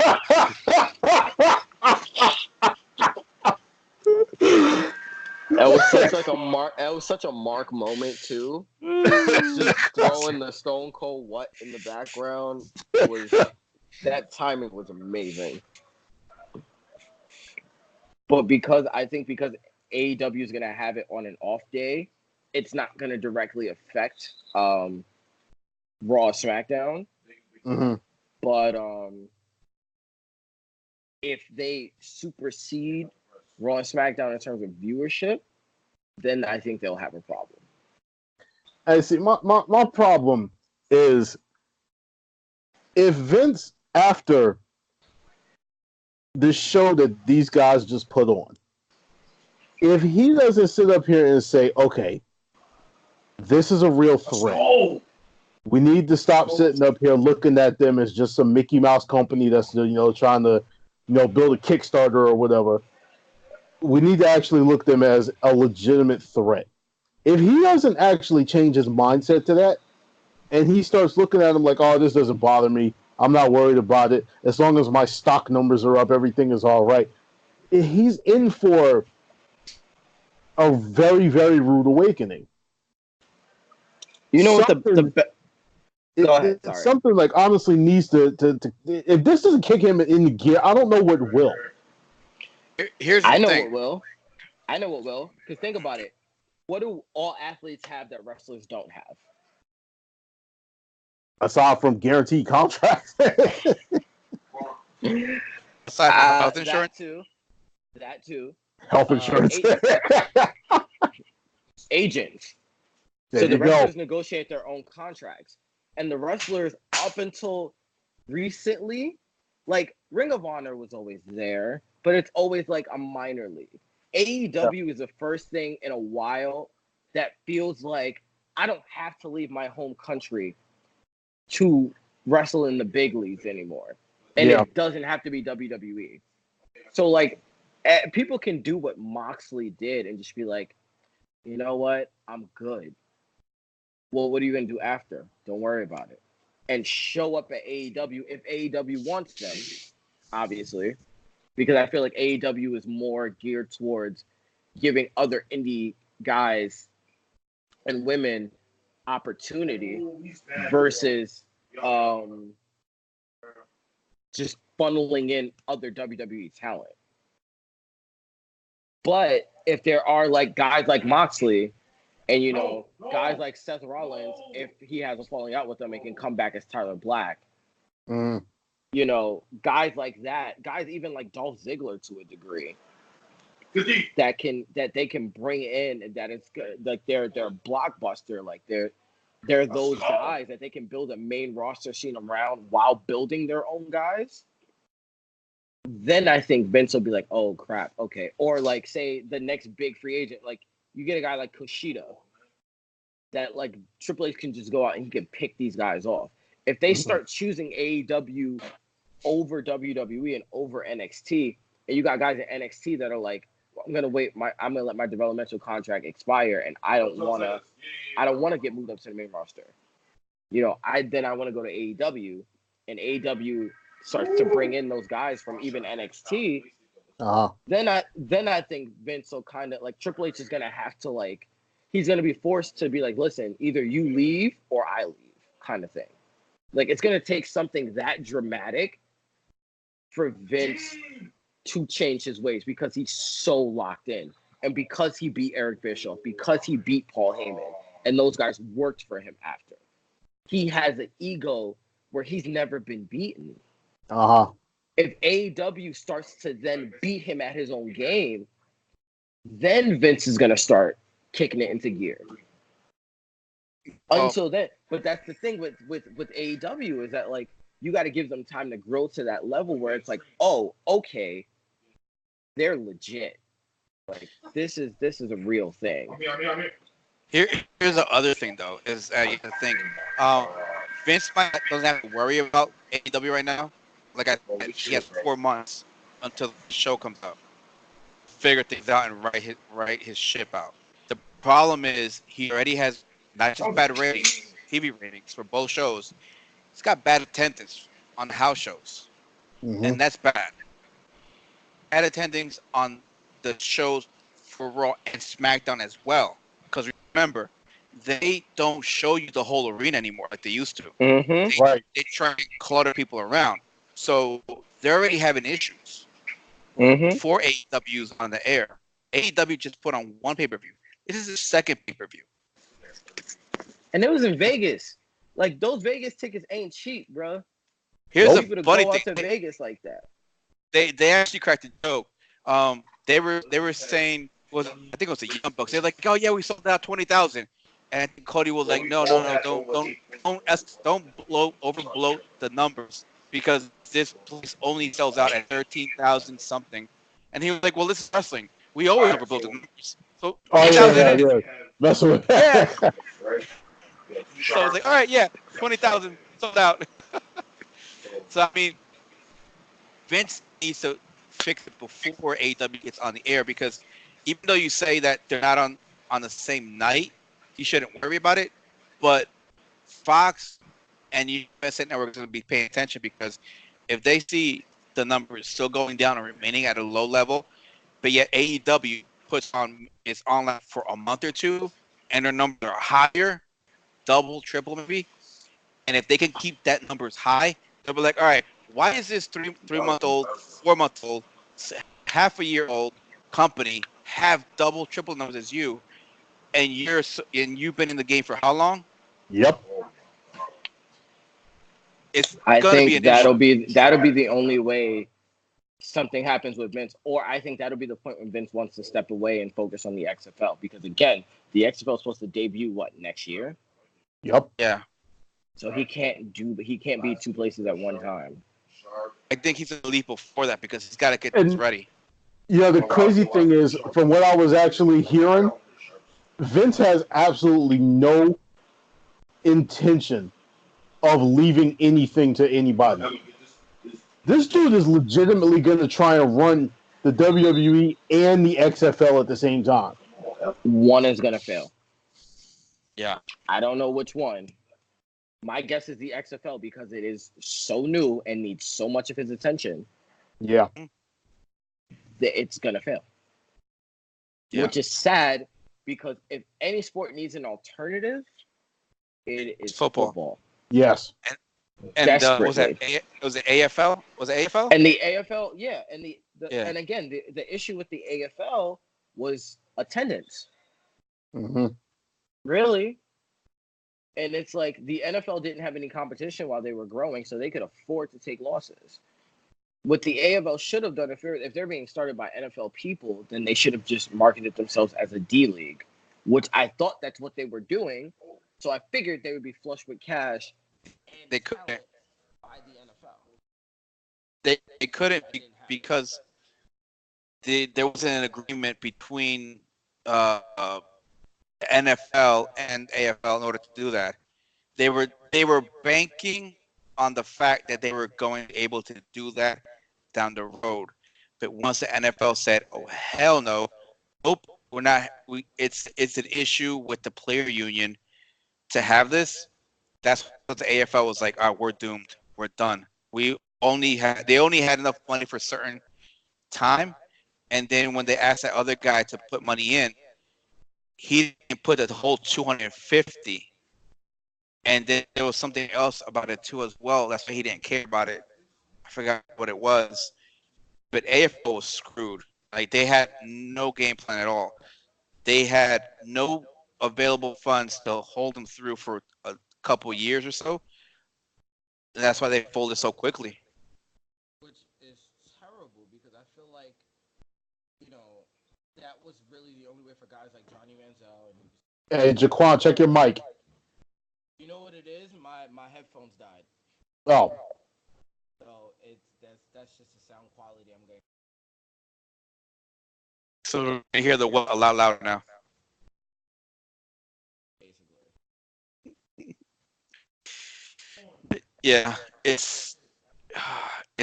That was such a mark moment too. Just throwing the Stone Cold what in the background that timing was amazing. But because AEW is gonna have it on an off day, it's not gonna directly affect Raw SmackDown. Mm-hmm. But if they supersede Raw and SmackDown in terms of viewership, then I think they'll have a problem. I see. My problem is if Vince, after the show that these guys just put on, if he doesn't sit up here and say, okay, this is a real threat. We need to stop sitting up here looking at them as just some Mickey Mouse company that's trying to build a Kickstarter or whatever. We need to actually look at them as a legitimate threat. If he doesn't actually change his mindset to that, and he starts looking at them like, oh, this doesn't bother me, I'm not worried about it, as long as my stock numbers are up, everything is all right, he's in for a very, very rude awakening. You know what Go ahead, it's something like honestly needs to if this doesn't kick him in the gear, I don't know what will. I know what will. Because think about it. What do all athletes have that wrestlers don't have? Aside from guaranteed contracts. Aside from health insurance? That too. Health insurance. Agents. There so the wrestlers go. negotiate their own contracts. And the wrestlers, up until recently, like Ring of Honor was always there, but it's always like a minor league. AEW is the first thing in a while that feels like I don't have to leave my home country to wrestle in the big leagues anymore. And it doesn't have to be WWE. So, like, people can do what Moxley did and just be like, you know what? I'm good. Well, what are you going to do after? Don't worry about it. And show up at AEW if AEW wants them, obviously. Because I feel like AEW is more geared towards giving other indie guys and women opportunity versus just funneling in other WWE talent. But if there are like guys like Moxley and, guys like Seth Rollins, if he has a falling out with them, and can come back as Tyler Black. Mm. Guys like that, guys even like Dolph Ziggler to a degree, that they can bring in, and that it's good. Like they're blockbuster. Like they're those guys that they can build a main roster scene around while building their own guys. Then I think Vince will be like, oh crap, okay. Or like say the next big free agent, like you get a guy like Kushida that like Triple H can just go out and he can pick these guys off. If they start choosing AEW over WWE and over NXT, and you got guys at NXT that are like, well, I'm gonna let my developmental contract expire, and I don't wanna get moved up to the main roster. I want to go to AEW, and AEW starts to bring in those guys from even NXT. Then I think Vince will kind of like Triple H is gonna have to like, he's gonna be forced to be like, listen, either you leave or I leave, kind of thing. Like it's gonna take something that dramatic for Vince to change his ways, because he's so locked in, and because he beat Eric Bischoff, because he beat Paul Heyman, and those guys worked for him after. He has an ego where he's never been beaten. If AEW starts to then beat him at his own game, then Vince is gonna start kicking it into gear. Until then, but that's the thing with AEW is that like you got to give them time to grow to that level where it's like, oh, okay, they're legit. Like this is a real thing. Here's the other thing though is you have to think. Um, Vince might doesn't have to worry about AEW right now. Like I said, he has 4 months until the show comes out to figure things out and write his ship out. The problem is he already has not just bad ratings, TV ratings for both shows. He's got bad attendance on the house shows, Mm-hmm. and that's bad. Bad attendance on the shows for Raw and SmackDown as well. Because remember, they don't show you the whole arena anymore like they used to. Mm-hmm. They Right. they try and clutter people around. So they're already having issues Mm-hmm. before AEW's on the air. AEW just put on one pay-per-view. This is the second pay-per-view. And it was in Vegas. Like those Vegas tickets ain't cheap, bro. Here's For the Nope. people to funny go thing. out to Vegas like that. They actually cracked a joke. They were saying I think it was the Young Bucks. They're like, oh yeah, we sold out 20,000, and I think Cody was like, no, don't overbloat the numbers because this place only sells out at 13,000 something, and he was like, well, this is wrestling. We always overbloat the numbers. So Oh 20,000 yeah, it is. yeah. Messing with. Yeah. So I was like, all right, yeah, 20,000 sold out. So I mean, Vince needs to fix it before AEW gets on the air because even though you say that they're not on the same night, you shouldn't worry about it. But Fox and USA Network is going to be paying attention because if they see the numbers still going down and remaining at a low level, but yet AEW puts on is on like for a month or two, and their numbers are higher, double, triple maybe, and if they can keep that numbers high, they'll be like, all right, why is this three month old, 4 month old, half a year old company have double, triple numbers as you, and you've been in the game for how long? Yep. It's I gonna be think an issue. that'll be the only way something happens with Vince, or I think that'll be the point when Vince wants to step away and focus on the XFL because again, the XFL is supposed to debut next year, Yep. Yeah, so he can't be two places at one time. I think he's gonna leave before that because he's got to get this And ready. yeah, the crazy thing is, from what I was actually hearing, Vince has absolutely no intention of leaving anything to anybody. This dude is legitimately going to try and run the WWE and the XFL at the same time. One is gonna fail. Yeah, I don't know which one. My guess is the XFL because it is so new and needs so much of his attention Yeah. that it's gonna fail. yeah. Which is sad because if any sport needs an alternative, it is Football. football. Yes. And was that Desperately. was it AFL? Was it AFL? And the AFL, yeah, and Yeah. and again, the issue with the AFL was attendance, Mm-hmm. really. And it's like the NFL didn't have any competition while they were growing, so they could afford to take losses. What the AFL should have done, if they're being started by NFL people, then they should have just marketed themselves as a D League, which I thought that's what they were doing. So I figured they would be flush with cash and They talent couldn't. by the NFL. They couldn't because there wasn't an agreement between uh, uh, the NFL and AFL in order to do that. They were banking on the fact that they were going to be able to do that down the road. But once the NFL said, "Oh hell no, nope, we're not," it's an issue with the player union to have this. That's what the AFL was like. "Oh, we're doomed. We're done. They only had enough money for a certain time, and then when they asked that other guy to put money in, he didn't put the whole 250. And then there was something else about it too as well. That's why he didn't care about it. I forgot what it was. But AFL was screwed. Like they had no game plan at all. They had no available funds to hold them through for a couple years or so. And that's why they folded so quickly. Which is terrible because I feel like, you know, that was really the only way for guys like Johnny Manziel and Hey, Jaquan, check your mic. you know what it is? My headphones died. Oh, So that's just the sound quality I'm getting. So you hear the what a lot louder now. Yeah, it's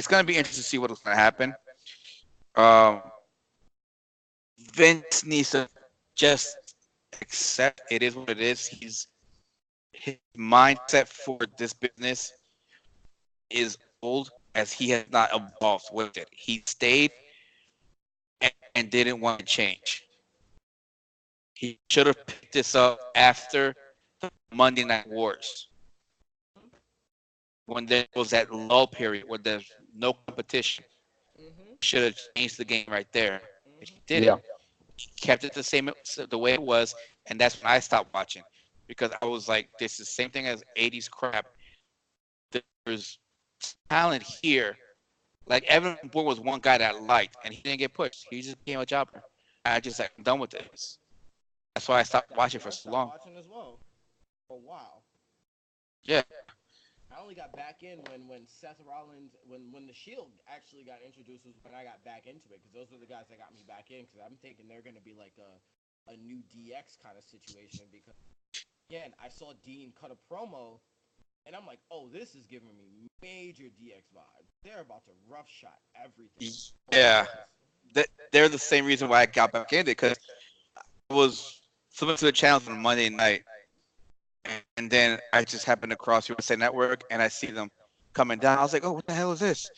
gonna be interesting to see what's gonna happen. Um, Vince needs to just accept it is what it is. His mindset for this business is old as he has not evolved with it. He stayed and didn't want to change. He should have picked this up after the Monday Night Wars when there was that lull period where there's no competition. Mhm. Should have changed the game right there, but he Mhm. didn't. Yeah. He kept it the way it was, and that's when I stopped watching because I was like, this is the same thing as '80s crap. There's talent here. Like Evan Bourne was one guy that I liked, and he didn't get pushed. He just became a jobber. I just like I'm done with this. That's why I stopped watching for I so stopped long. watching as well for a while. Yeah, I only got back in when Seth Rollins when the Shield actually got introduced was when I got back into it because those were the guys that got me back in because I'm thinking they're gonna be like a new DX kind of situation because again I saw Dean cut a promo and I'm like, oh, this is giving me major DX vibes. They're about to rough shot everything. Oh, it yeah. was. They're the same reason why I got back into it because I was flipping to the channels on a Monday night, and then I just happened to cross USA Network, and I see them coming down. I was like, oh, what the hell is this?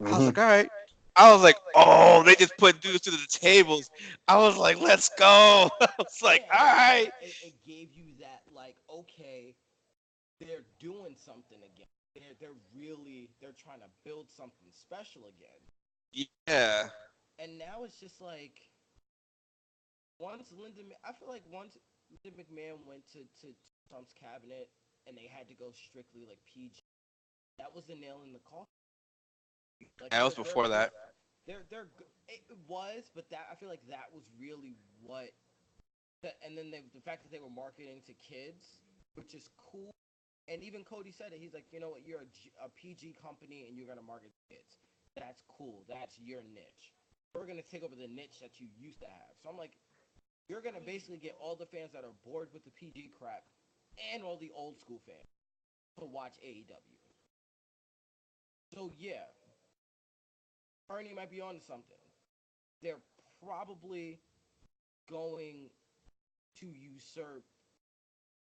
I was Hmm. like, all right. I was like, oh, they just put dudes to the tables. I was like, let's go. I was like, Yeah, all and then right. it gave you that like, okay, they're doing something again. They're trying to build something special again. Yeah. And now it's just like I feel like once Linda McMahon went to Trump's cabinet and they had to go strictly like PG, that was the nail in the coffin. Like That was before that. it was, but that I feel like that was really what. And then the fact that they were marketing to kids, which is cool. And even Cody said it. He's like, you know what? You're a PG company and you're gonna market to kids. That's cool. That's your niche. We're gonna take over the niche that you used to have. So I'm like, you're gonna basically get all the fans that are bored with the PG crap and all the old school fans to watch AEW. So yeah, Ernie might be onto something. They're probably going to usurp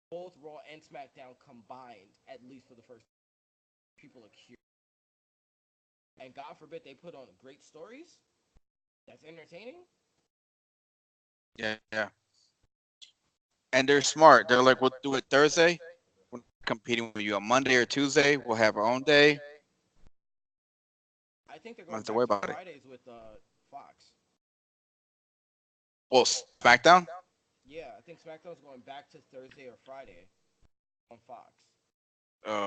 both Raw and SmackDown combined, at least for the first. People are curious, and God forbid they put on great stories. That's entertaining. Yeah. And they're smart. They're like, we'll do it Thursday. We're competing with you on Monday or Tuesday. We'll have our own day. I think they're Don't going have to worry back to about it. Fridays with Fox. Well, SmackDown? Yeah, I think SmackDown's going back to Thursday or Friday on Fox.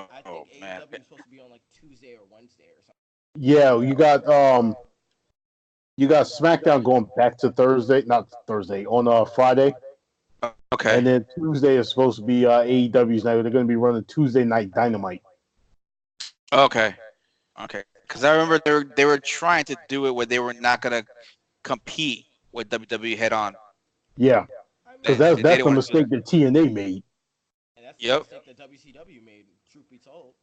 I Oh, think man. AEW is supposed to be on like Tuesday or Wednesday or something. Yeah, you got SmackDown going back to Thursday, not Thursday, on Friday, Okay. and then Tuesday is supposed to be AEW's night. They're going to be running Tuesday night Dynamite. Okay. Okay. Because I remember they were trying to do it where they were not gonna compete with WWE head on. Yeah, I because mean, They that's didn't the want to do that. mistake that TNA made. and that's the Yep. mistake that WCW made. Truth be told.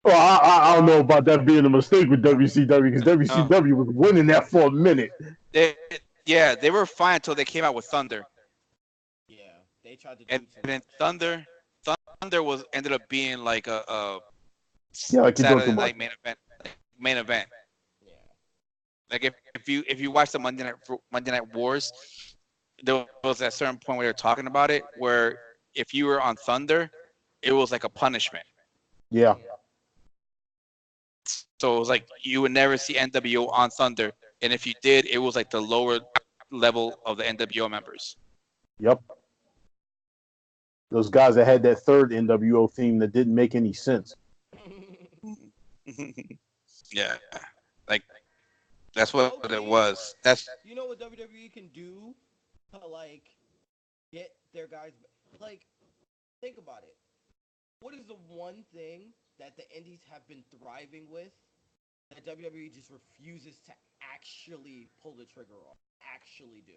Well, I don't know about that being a mistake with WCW because No. WCW was winning that for a minute. They yeah, they were fine until they came out with Thunder. Yeah, they tried to And do too then much. Thunder was ended up being like a Yeah, like you're doing too Saturday much. night main event. Yeah. Like if you watch the Monday Night Wars, there was at a certain point where they were talking about it where if you were on Thunder, it was like a punishment. Yeah, Mm. So it was like you would never see NWO on Thunder, and if you did, it was like the lower level of the NWO members. yep. Those guys that had that third NWO theme that didn't make any sense. Yeah, like that's what Low it key, was. That's you know what WWE can do to like get their guys like think about it. What is the one thing that the indies have been thriving with that WWE just refuses to actually pull the trigger on? Actually do.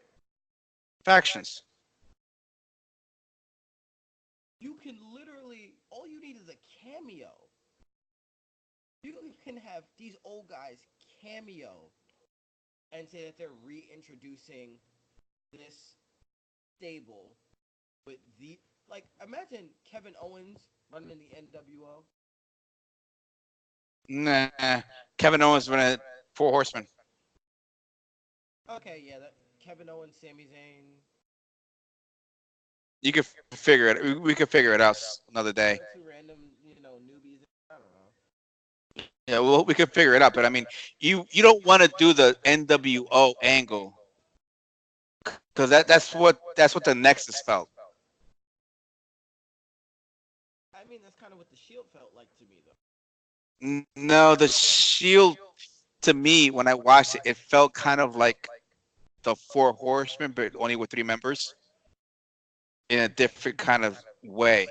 factions. You can literally all you need is a cameo. You can have these old guys cameo and say that they're reintroducing this stable with the like. Imagine Kevin Owens running the NWO. Nah, Kevin Owens running Four Horsemen. Okay, yeah, that Kevin Owens, Sami Zayn, You could figure it. We could figure it out another day. two random, newbies. I don't know. Yeah, well, we could figure it out. But I mean, you don't want to do the NWO angle because that's what the Nexus felt. I mean, that's kind of what the Shield felt like to me, though. No, the Shield to me when I watched it, it felt kind of like the Four Horsemen, but only with three members in a different kind of way.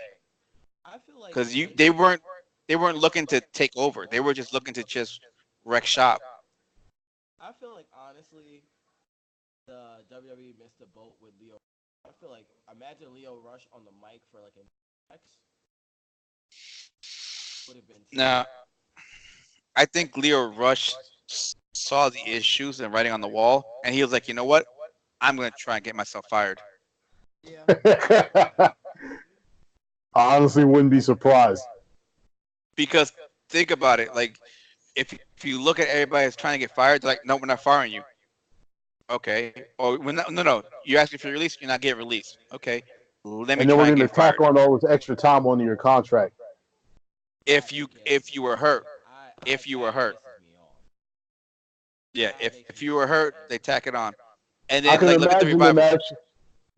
I feel like Because they weren't looking to take over. They were just looking to just wreck shop. I feel like honestly, the WWE missed the boat with Leo. I feel like imagine Leo Rush on the mic for like an X would have been sick. Now, I think Leo Rush saw the issues and writing on the wall, and he was like, you know what? I'm gonna try and get myself fired. Yeah. I honestly wouldn't be surprised. Because think about it, like if you look at everybody that's trying to get fired, they're like, no, we're not firing you. Okay. Or we're not, no, you asked me for release, you're not getting released. Okay. Let me And then we're try and going to get tack fired. on all this extra time onto your contract. If you were hurt, if you were That hurt, pisses me off. yeah. That If makes if me you were so hurt, they irritated. tack it on, and I then can like look at the imagine them revival. actually.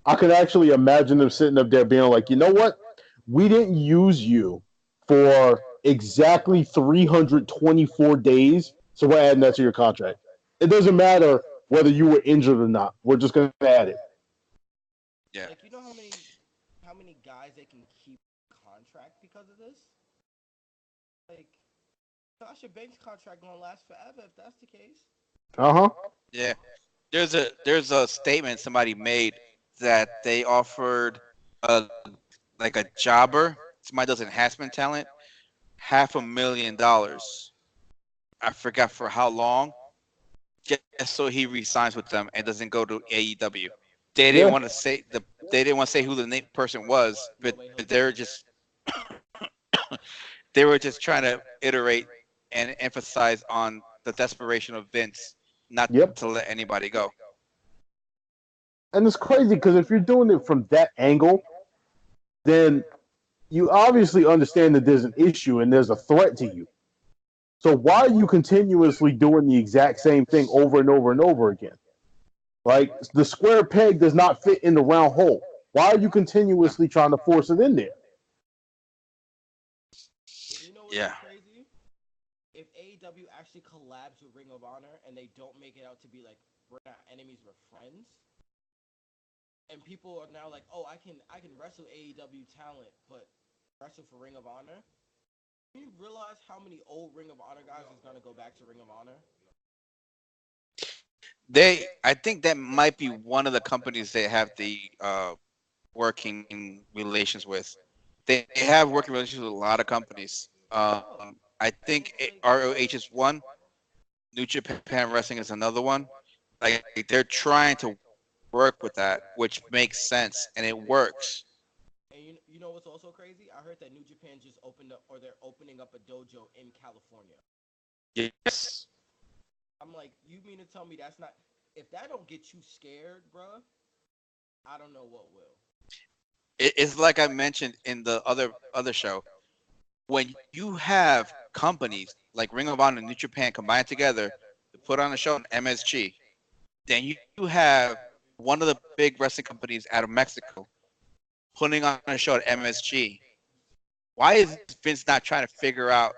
I can actually imagine them sitting up there being like, you know what? We didn't use you for exactly 324 days, so we're adding that to your contract. It doesn't matter whether you were injured or not. We're just going to add it. Yeah. Like you know how many guys they can keep contract because of this? Like Sasha Banks' contract gonna last forever if that's the case. Uh huh. Yeah. There's a statement somebody made that they offered a like a jobber, somebody does enhancement talent, $500,000. I forgot for how long, just so he resigns with them and doesn't go to AEW. They didn't Yeah. want to say they didn't want to say who the person was, but Nobody knows who they're it is. just they were just trying to iterate and emphasize on the desperation of Vince not to Yep. let anybody go. And it's crazy because if you're doing it from that angle, then you obviously understand that there's an issue and there's a threat to you. So why are you continuously doing the exact same thing over and over and over again? Like the square peg does not fit in the round hole. Why are you No. continuously trying to force it in there? You know what's Yeah. so crazy? If AEW actually collabs with Ring of Honor and they don't make it out to be like we're not enemies, we're friends, and people are now like, oh, I can wrestle AEW talent, but wrestle for Ring of Honor. Do you realize how many old Ring of Honor guys is gonna go back to Ring of Honor? I think that might be one of the companies they have the working relations with. They have working relations with a lot of companies. Oh, I think like ROH is one. New Japan Wrestling is another one. Like they're trying to work with that, which makes sense and it works. and you know what's also crazy? I heard that New Japan just opened up or they're opening up a dojo in California. Yes. I'm like, you mean to tell me that's not if that don't get you scared, bruh, I don't know what will. It's like I mentioned in the other show. When you have companies like Ring of Honor and New Japan combined together to put on a show on MSG, then you have one of the big wrestling companies out of Mexico putting on a show at MSG. Why is Vince not trying to figure out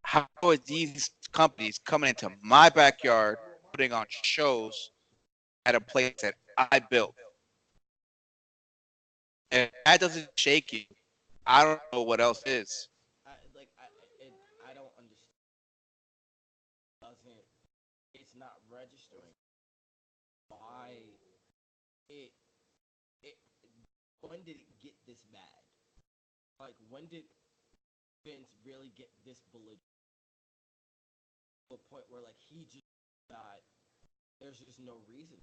how are these companies coming into my backyard putting on shows at a place that I built? If that doesn't shake you, I don't know what else is. I like I don't understand. Doesn't it's not registering why it it when did it get this bad? Like when did Vince really get this belligerent? a point where like he just got. There's just no reason.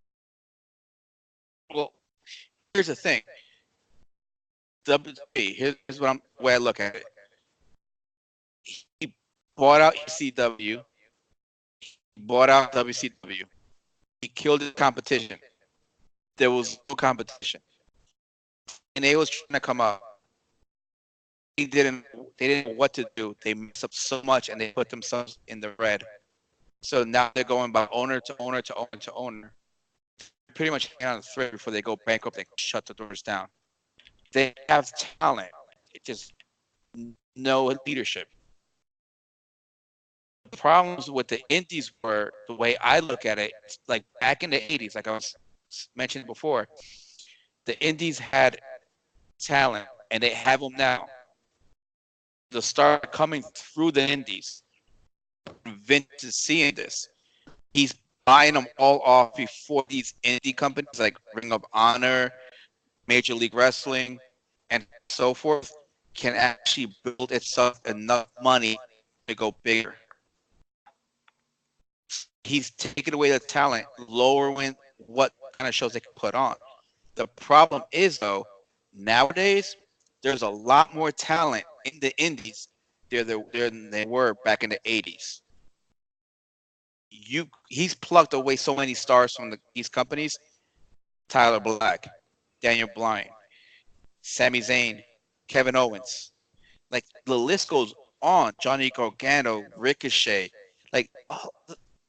Well, here's the thing. WWE. Here's what I'm way I look at it. He bought out ECW. He bought out WCW. He killed the competition. There was no competition, and they was trying to come up. They didn't. They didn't know what to do. They messed up so much, and they put themselves in the red. So now they're going by owner to owner to owner to owner. Pretty much hang on the thread before they go bankrupt. They shut the doors down. They have talent. It just no leadership. The problems with the indies were the way I look at it. Like back in the '80s, like I was mentioned before, the indies had talent, and they have them now. The start coming through the indies. Vince is seeing this. He's buying them all off before these indie companies like Ring of Honor, Major League Wrestling, and so forth can actually build itself enough money to go bigger. He's taking away the talent, lowering what kind of shows they can put on. The problem is though, nowadays there's a lot more talent in the indies there than there were back in the '80s. He's plucked away so many stars from these companies. Tyler Black, Daniel Bryan, Sami Zayn, Kevin Owens. Like the list goes on. Johnny Gargano, Ricochet. Like,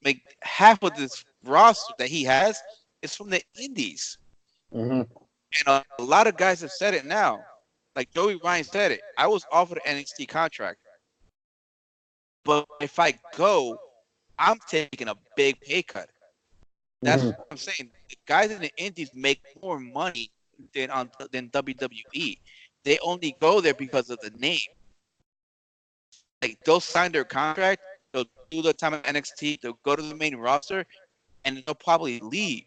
like half of this roster that he has is from the indies. Mm-hmm. And a lot of guys have said it now. Like Joey Ryan said it. I was offered an NXT contract. But if I go, I'm taking a big pay cut. That's Mm-hmm. what I'm saying. The guys in the indies make more money than WWE. They only go there because of the name. Like they'll sign their contract, they'll do the time at NXT, they'll go to the main roster, and they'll probably leave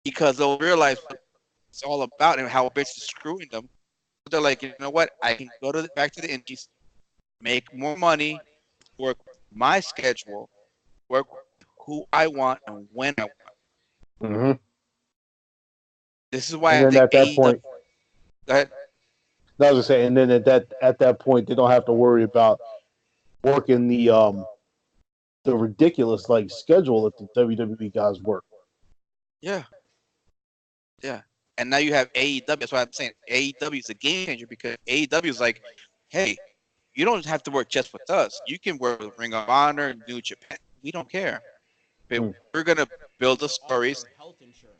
because they'll realize what it's all about and how bitch is screwing them. They're like, you know what? I can go back to the indies, make more money, work my schedule, work who I want and when I want. Mm-hmm. This is why And I then think at that AEW. point, Go ahead. that was to say, and then at that point, they don't have to worry about working the ridiculous like schedule that the WWE guys work. Yeah, yeah. And now you have AEW. That's why I'm saying AEW is a game changer because AEW is like, hey, you don't have to work just with us. You can work with Ring of Honor, New Japan. We don't care. But Mm. we're gonna build the stories. Health insurance.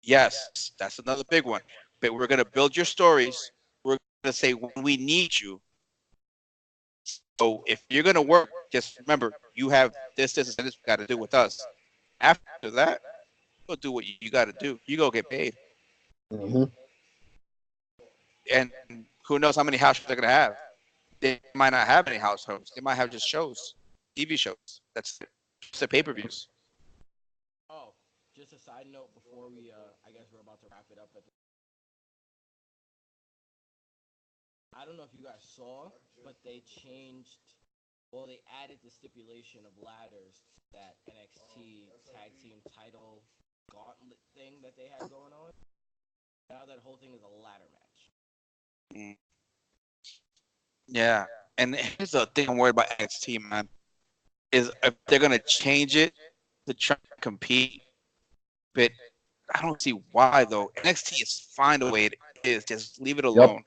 Yes, that's another big one. But we're gonna build your stories. We're gonna say when we need you. So if you're gonna work, just remember you have this, and this got to do with us. After that, go do what you got to do. You go get paid. Mm-hmm. And who knows how many house shows they're gonna have? They might not have any house shows. They might have just shows, TV shows. That's it. Just the pay-per-views. Oh, just a side note before we, I guess we're about to wrap it up. I don't know if you guys saw, but they changed. Well, they added the stipulation of ladders to that NXT Tag Team Title Gauntlet thing that they had going on. Now that whole thing is a ladder match. Mm. Yeah. And here's the thing I'm worried about NXT, man, is if they're gonna change it to try to compete, but I don't see why though. NXT is fine the way it is. Just leave it Yep. alone.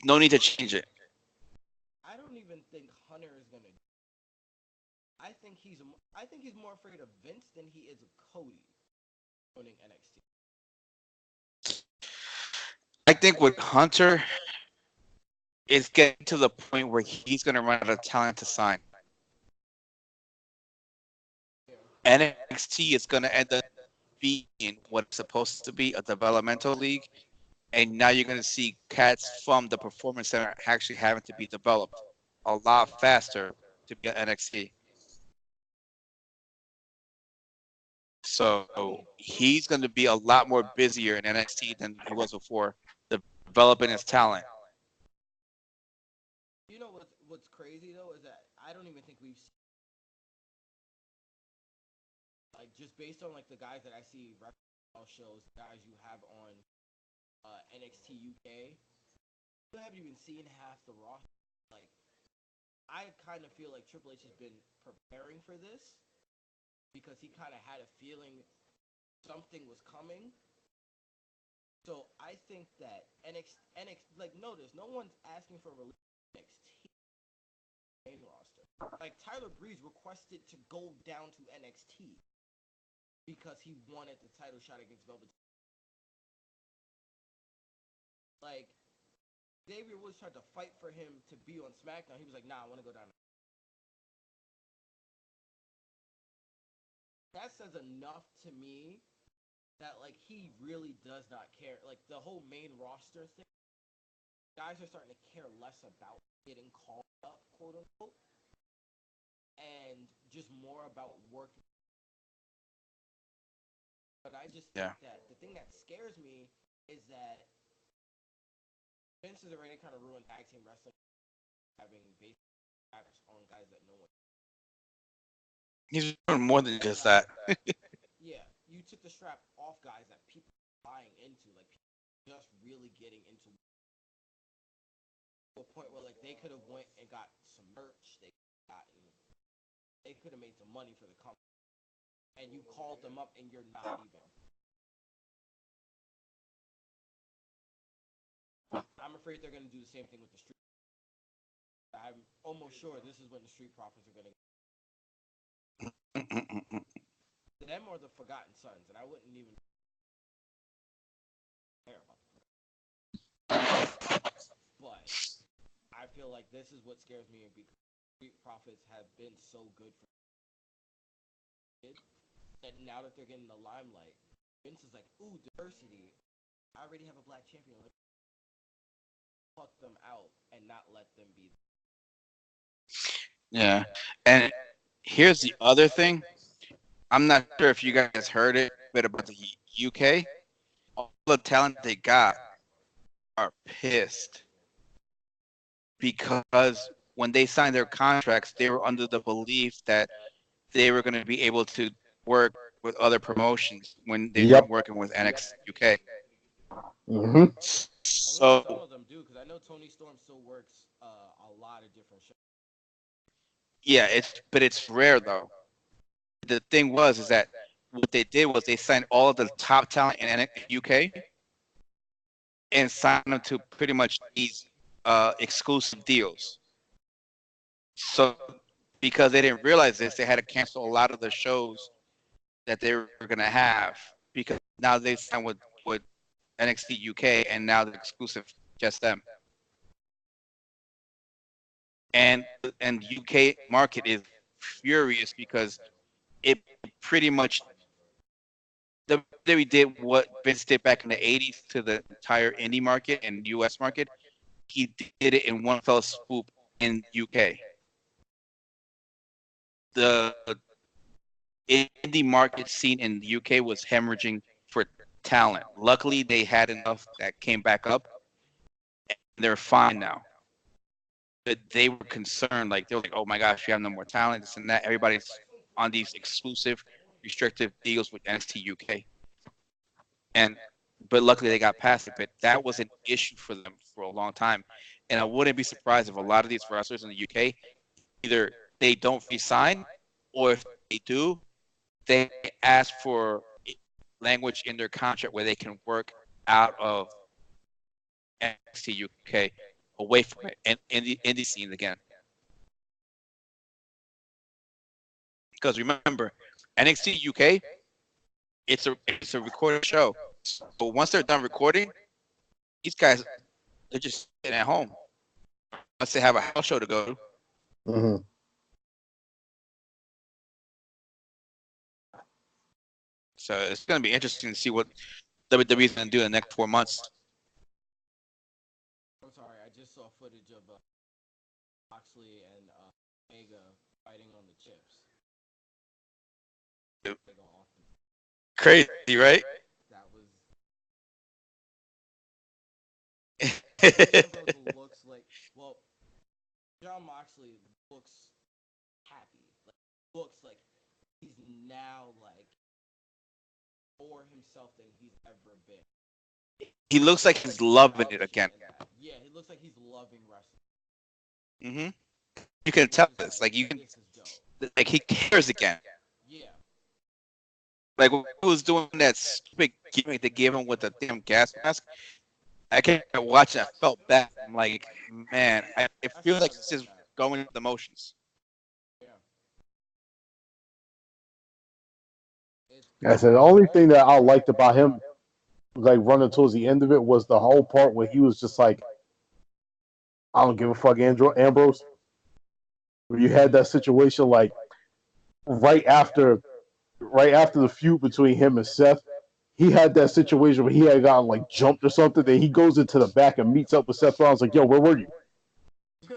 No need to change it. I don't even think Hunter is gonna. I think he's. I think he's more afraid of Vince than he is of Cody owning NXT. I think with Hunter, it's getting to the point where he's gonna run out of talent to sign. NXT is gonna end up being what it's supposed to be, a developmental league, and now you're gonna see cats from the performance center actually having to be developed a lot faster to be at NXT. So he's going to be a lot more busier in NXT than he was before, developing his talent. You know what's crazy though is that I don't even think we've seen, like, just based on like the guys that I see shows, guys you have on NXT UK, you haven't even seen half the roster. Like, I kind of feel like Triple H has been preparing for this because he kind of had a feeling something was coming. So I think that NXT, like, notice no one's asking for release NXT main roster. Like, Tyler Breeze requested to go down to NXT because he wanted the title shot against Velvet. Like, Xavier Woods tried to fight for him to be on SmackDown. He was like, nah, I want to go down. That says enough to me that, like, he really does not care. Like, the whole main roster thing, guys are starting to care less about getting called up, quote unquote, and just more about working. But I just think that the thing that scares me is that Vince has already kind of ruined tag team wrestling, having basic straps on guys that no one. He's doing more than just that. Yeah, you took the strap off guys that people are buying into, like people just really getting into a point where like they could have went and got some merch, they could have made some money for the company, and you called them up and you're not even. I'm afraid they're going to do the same thing with the Street. I'm almost sure this is when the Street Profits are going to get. Them or the Forgotten Sons, and I wouldn't even care about the But I feel like this is what scares me because Street Profits have been so good for kids that now that they're getting the limelight, Vince is like, ooh, diversity. I already have a black champion. Let's fuck them out and not let them be. Yeah. And here's the other thing. I'm not sure if you guys heard it, but about the UK, all the talent they got are pissed because when they signed their contracts, they were under the belief that they were going to be able to work with other promotions when they weren't working with NXT UK. Mm-hmm. So some of them do, because I know Tony Storm still works a lot of different shows. yeah, it's rare though. The thing is that what they did was they signed all of the top talent in UK and signed them to pretty much these exclusive deals. So because they didn't realize this, they had to cancel a lot of the shows that they were going to have because now they signed with NXT UK and now the exclusive just them. And UK market is furious because it pretty much WWE did what Vince did back in the 80s to the entire indie market and US market. He did it in one fell swoop in UK. The indie market scene in the UK was hemorrhaging for talent. Luckily, they had enough that came back up. And they're fine now. But they were concerned, like they were like, "Oh my gosh, we have no more talent, this and that." Everybody's on these exclusive, restrictive deals with NXT UK, but luckily they got past it. But that was an issue for them for a long time, and I wouldn't be surprised if a lot of these wrestlers in the UK either they don't resign, or if they do, they ask for language in their contract where they can work out of NXT UK away from it and in the indie scene again. Because remember, NXT UK, it's a recorded show. So once they're done recording, these guys they're just sitting at home. Unless they have a house show to go to. Mm-hmm. So it's going to be interesting to see what WWE is going to do in the next 4 months. I'm sorry, I just saw footage of Moxley and Omega fighting on the chips. Crazy, right? That was. Yeah, Looks like, well, John Moxley looks now like more himself than he's ever been. He looks like he's loving it again. Yeah, he looks like he's loving wrestling. Hmm. You can tell this. Like you can, This is dope. like he cares again. Yeah. Like when he was doing that stupid gimmick they gave him with the damn gas mask, I kept watching. I felt bad. I'm like, man, it feels like he's just going through the motions. Yeah. I said the only thing that I liked about him, like running towards the end of it, was the whole part where he was just like, "I don't give a fuck, Ambrose." Where you had that situation like right after, right after the feud between him and Seth, he had that situation where he had gotten like jumped or something. Then he goes into the back and meets up with Seth Rollins. Like, "Yo, where were you?"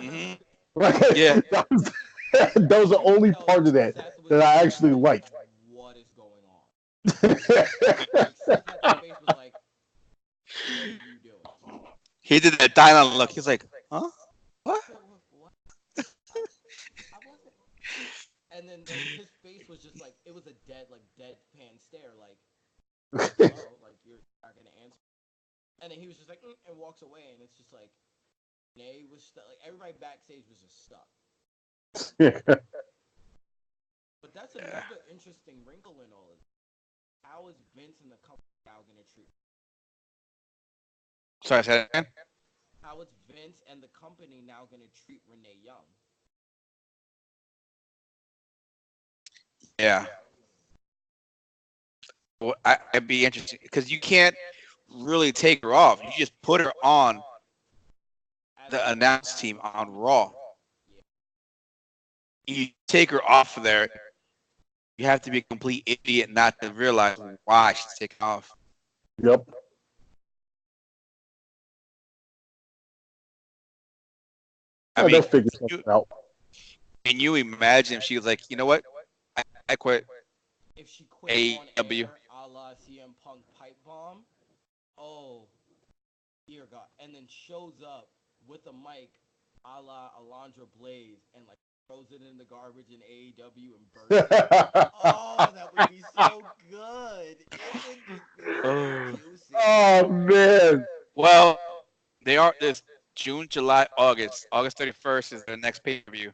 Hmm. Right? Yeah. That was the only part of that that I actually liked. What is going on? Like Seth had the face was like, what are you doing? He did that Dylan look. He's like, huh? What? What? I wasn't. And then like his face was just like it was a deadpan stare, like hello, like you're not gonna answer. And then he was just like and walks away, and it's just like Nay was stuck. Like everybody backstage was just stuck. But that's another interesting wrinkle in all of this. How is Vince and the company now gonna treat? Sorry, say that again? How is Vince and the company now gonna treat Renee Young? Yeah. Well, I'd be interested because you can't really take her off. You just put her on the announce team on Raw. You take her off of there. You have to be a complete idiot not to realize why she's taken off. Yep. I mean, They'll figure something out. can you imagine if she was like, you know what? I quit If she quit AEW. on air, a la CM Punk pipe bomb, oh dear God, and then shows up with a mic, a la Alondra Blaze, and like throws it in the garbage in AEW and burns it. Oh, that would be so good. It would just be so juicy. Oh man. Well, they are this June, July, August. August 31st is the next pay per view.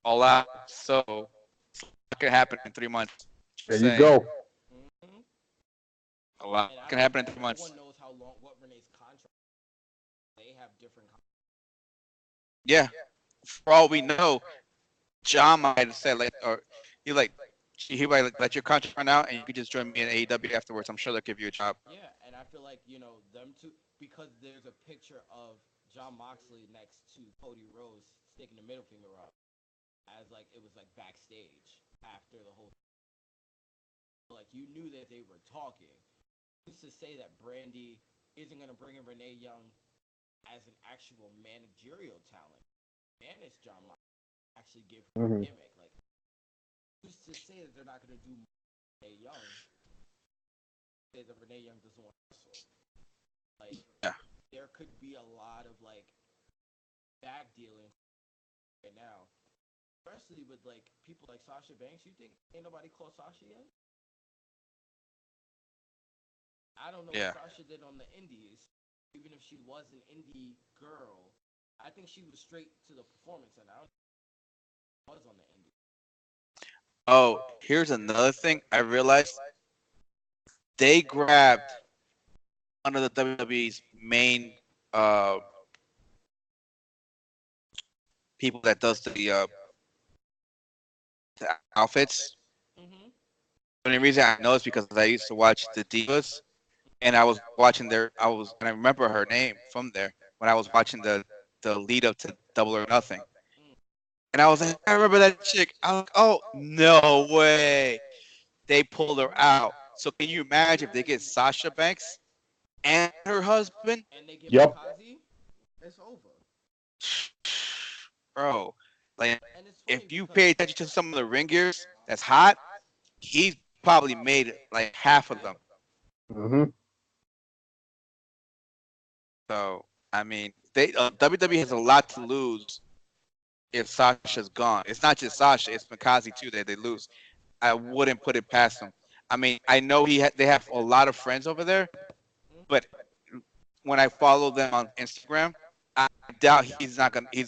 All out. So it's not gonna happen in 3 months. There Just you saying. go. Mm-hmm. A lot And I can don't happen in know. 3 months. No one knows how long what Renee's contract. They have different. Yeah. For all we know, John might have said like, or he might like, let your contract run out and you could just join me in AEW afterwards. I'm sure they'll give you a job. Yeah, and I feel like them two because there's a picture of John Moxley next to Cody Rhodes sticking the middle finger up as like it was like backstage after the whole. Like you knew that they were talking. Who's to say that Brandy isn't gonna bring in Renee Young as an actual managerial talent? Manage John Moxley, actually give her a gimmick. Like who's to say that they're not gonna do Renee Young? Say that Renee Young doesn't want to wrestle. Like Yeah. there could be a lot of like back dealing right now, especially with like people like Sasha Banks. You think ain't nobody called Sasha yet? I don't know Yeah. what Sasha did on the Indies. Even if she was an indie girl, I think she was straight to the performance center. I don't think she was on the Indie. Oh, here's another thing I realized. They grabbed one of the WWE's main people that does the outfits. Mm-hmm. The only reason I know is because I used to watch the Divas, and I was watching and I remember her name from there when I was watching the lead up to Double or Nothing, and I was like, I remember that chick. I was like, oh no way, they pulled her out. So can you imagine if they get Sasha Banks and her husband? And they get Yep. Mikaze, it's over. Bro, like And it's funny if you because pay attention to some of the ring gears that's hot, he's probably made like half of them. Mm-hmm. So I mean, WWE has a lot to lose if Sasha's gone. It's not just Sasha; it's Mikaze too that they lose. I wouldn't put it past him. I mean, I know they have a lot of friends over there, but when I follow them on Instagram, I doubt he's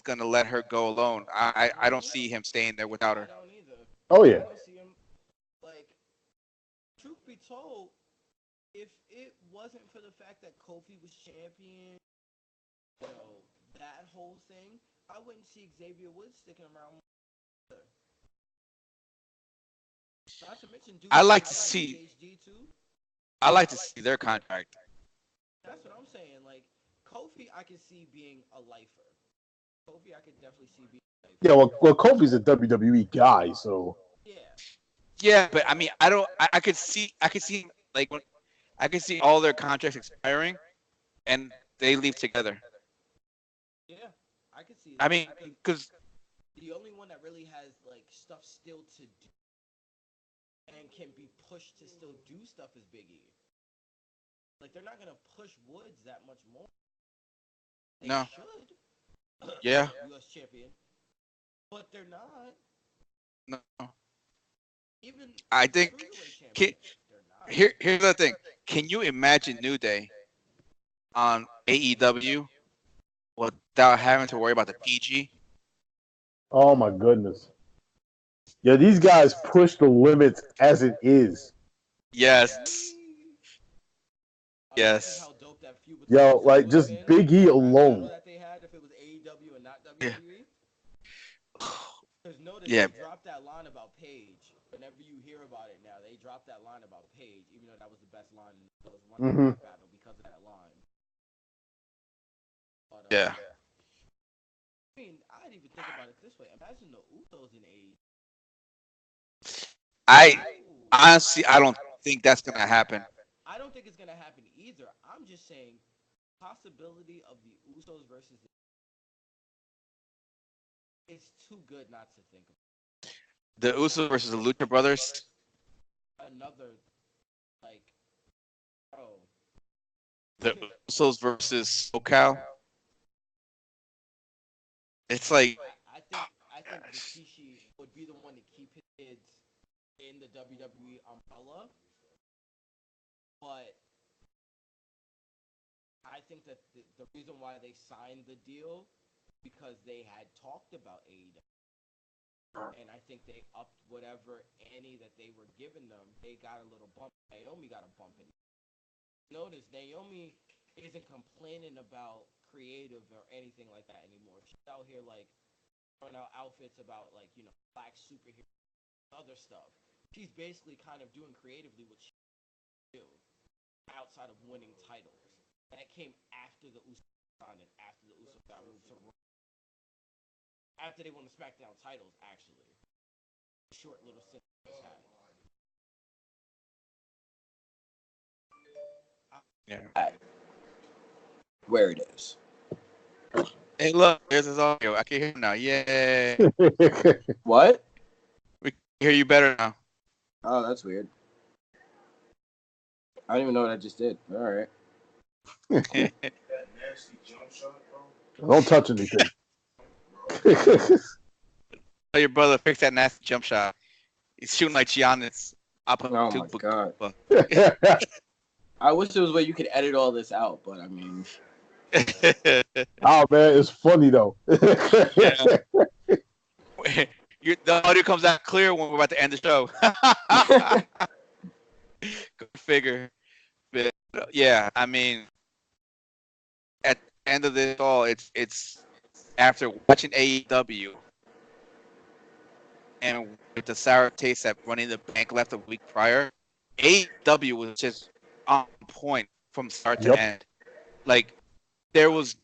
gonna let her go alone. I don't see him staying there without I her. don't either. Oh I yeah. don't see him. Like, truth be told, if it wasn't for the fact that Kofi was champion, you know, that whole thing, I wouldn't see Xavier Woods sticking around. Either. Not to mention, dude I like started to going see to PhD too. I like to see their contract. That's what I'm saying. Like, Kofi, I can see being a lifer. Kofi, I could definitely see being a lifer. Yeah, well, Kofi's a WWE guy, so Yeah. Yeah, but I mean, I don't. I could see like when I could see all their contracts expiring, and they leave together. Yeah, I could see I that mean, because because the only one that really has like stuff still to do and can be pushed to still do stuff is Big E. Like they're not gonna push Woods that much more. They no, should. yeah, U.S. champion, but they're not. no. Even I think cruiserweight can, champion, they're not. here's the thing. Can you imagine New Day on AEW without having to worry about the PG? oh my goodness. Yeah, these guys push the limits as it is. Yes, Imagine yes, how dope that feud with the Yo, Usos like would have just been. Big E That rap battle alone. that they had if it was AEW and not yeah, WWE. Because notice yeah. they dropped that line about Paige. Whenever you hear about it now, they dropped that line about Paige, even though that was the best line. That was one Mm-hmm. rap battle because of that line. But Yeah. I mean, I'd even think about it this way. Imagine the Usos in AEW. I Ooh. honestly, I don't think that's gonna happen. I don't think it's gonna happen either. I'm just saying, possibility of the Usos versus it's too good not to think of. The Usos versus the Lucha Brothers. Another like, oh, The Usos versus SoCal. It's like, I think gosh. Rikishi would be the one to keep his kids in the WWE umbrella, but I think that the reason why they signed the deal because they had talked about AEW, and I think they upped whatever Annie that they were giving them. They got a little bump. Naomi got a bump in. Notice Naomi isn't complaining about creative or anything like that anymore. She's out here like throwing out outfits about like black superhero other stuff. She's basically kind of doing creatively what she do outside of winning titles. That came after the Usos signed and after the Usos got moved to Raw. After they won the SmackDown titles, actually. Short little stint had. Yeah. Where it is. Hey, look, there's his audio. I can hear him now. Yay. What? We can hear you better now. Oh, that's weird. I don't even know what I just did. All right. That nasty jump shot, bro. Don't touch anything. Tell your brother fix that nasty jump shot. He's shooting like Giannis. Oh my god. Yeah. I wish there was a way you could edit all this out, but I mean. Oh man, it's funny though. The audio comes out clear when we're about to end the show. Go figure. But, yeah, I mean, at the end of this all, it's after watching AEW and with the sour taste that Running the Bank left a week prior, AEW was just on point from start to Yep. end. Like there was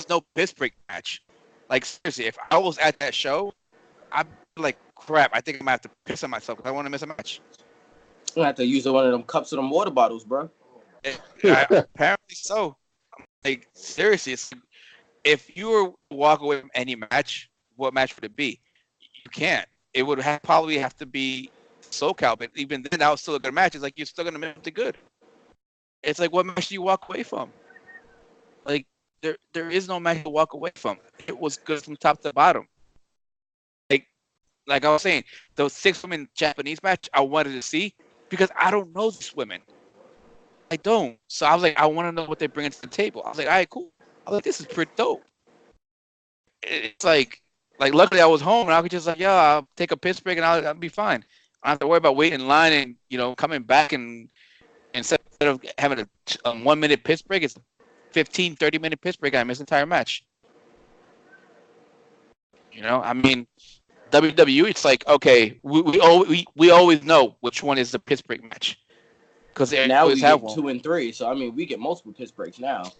no piss break match. Like seriously, if I was at that show, I'd be like, crap. I think I'm gonna have to piss on myself because I want to miss a match. I'm gonna have to use one of them cups of them water bottles, bro. Apparently so. Like seriously, if you were to walk away from any match, what match would it be? You can't. It would probably have to be SoCal, but even then, that was still a good match. It's like you're still gonna miss the good. It's like what match do you walk away from? Like there is no match to walk away from. It was good from top to bottom. Like like I was saying, those 6 women Japanese match I wanted to see because I don't know these women. I don't. So I was like, I want to know what they're bringing to the table. I was like, all right, cool. I was like, this is pretty dope. It's like luckily I was home and I could just like, yeah, I'll take a piss break and I'll be fine. I don't have to worry about waiting in line and coming back and instead of having a 1 minute piss break, it's 15, 30-minute piss break. I miss the entire match. I mean, WWE, it's like, okay, we always know which one is the piss break match because they now always we have get one. 2 and 3, so I mean we get multiple piss breaks now.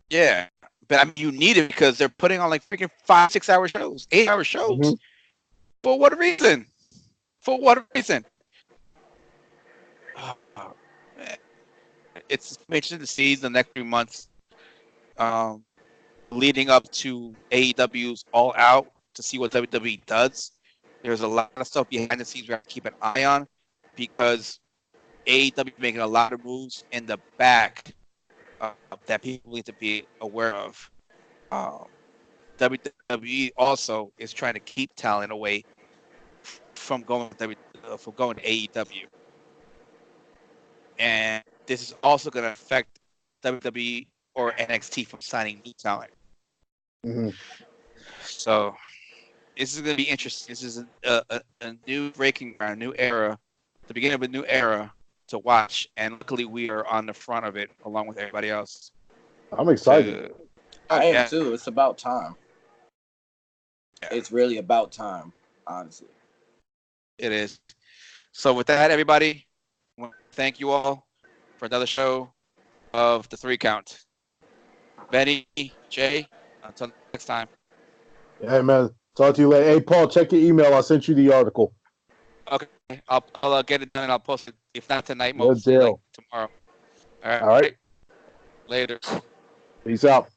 Yeah, but I mean you need it because they're putting on like freaking 5-6 hour shows, 8 hour shows. Mm-hmm. For what reason? For what reason? Oh, man. It's interesting to see the next 3 months, leading up to AEW's All Out to see what WWE does. There's a lot of stuff behind the scenes we have to keep an eye on because AEW is making a lot of moves in the back that people need to be aware of. WWE also is trying to keep talent away from going to AEW, and this is also going to affect WWE or NXT from signing new talent. Mm-hmm. So this is going to be interesting. This is a new breaking ground, a new era, the beginning of a new era to watch, and luckily we are on the front of it along with everybody else. I'm excited. I am too. It's about time. Yeah. It's really about time, honestly. It is. So with that, everybody, I want to thank you all for another show of the 3 Count. Benny, Jay, until next time. Hey, man. Talk to you later. Hey, Paul, check your email. I sent you the article. Okay. I'll get it done and I'll post it. If not tonight, mostly like tomorrow. All right. All right. Later. Peace out.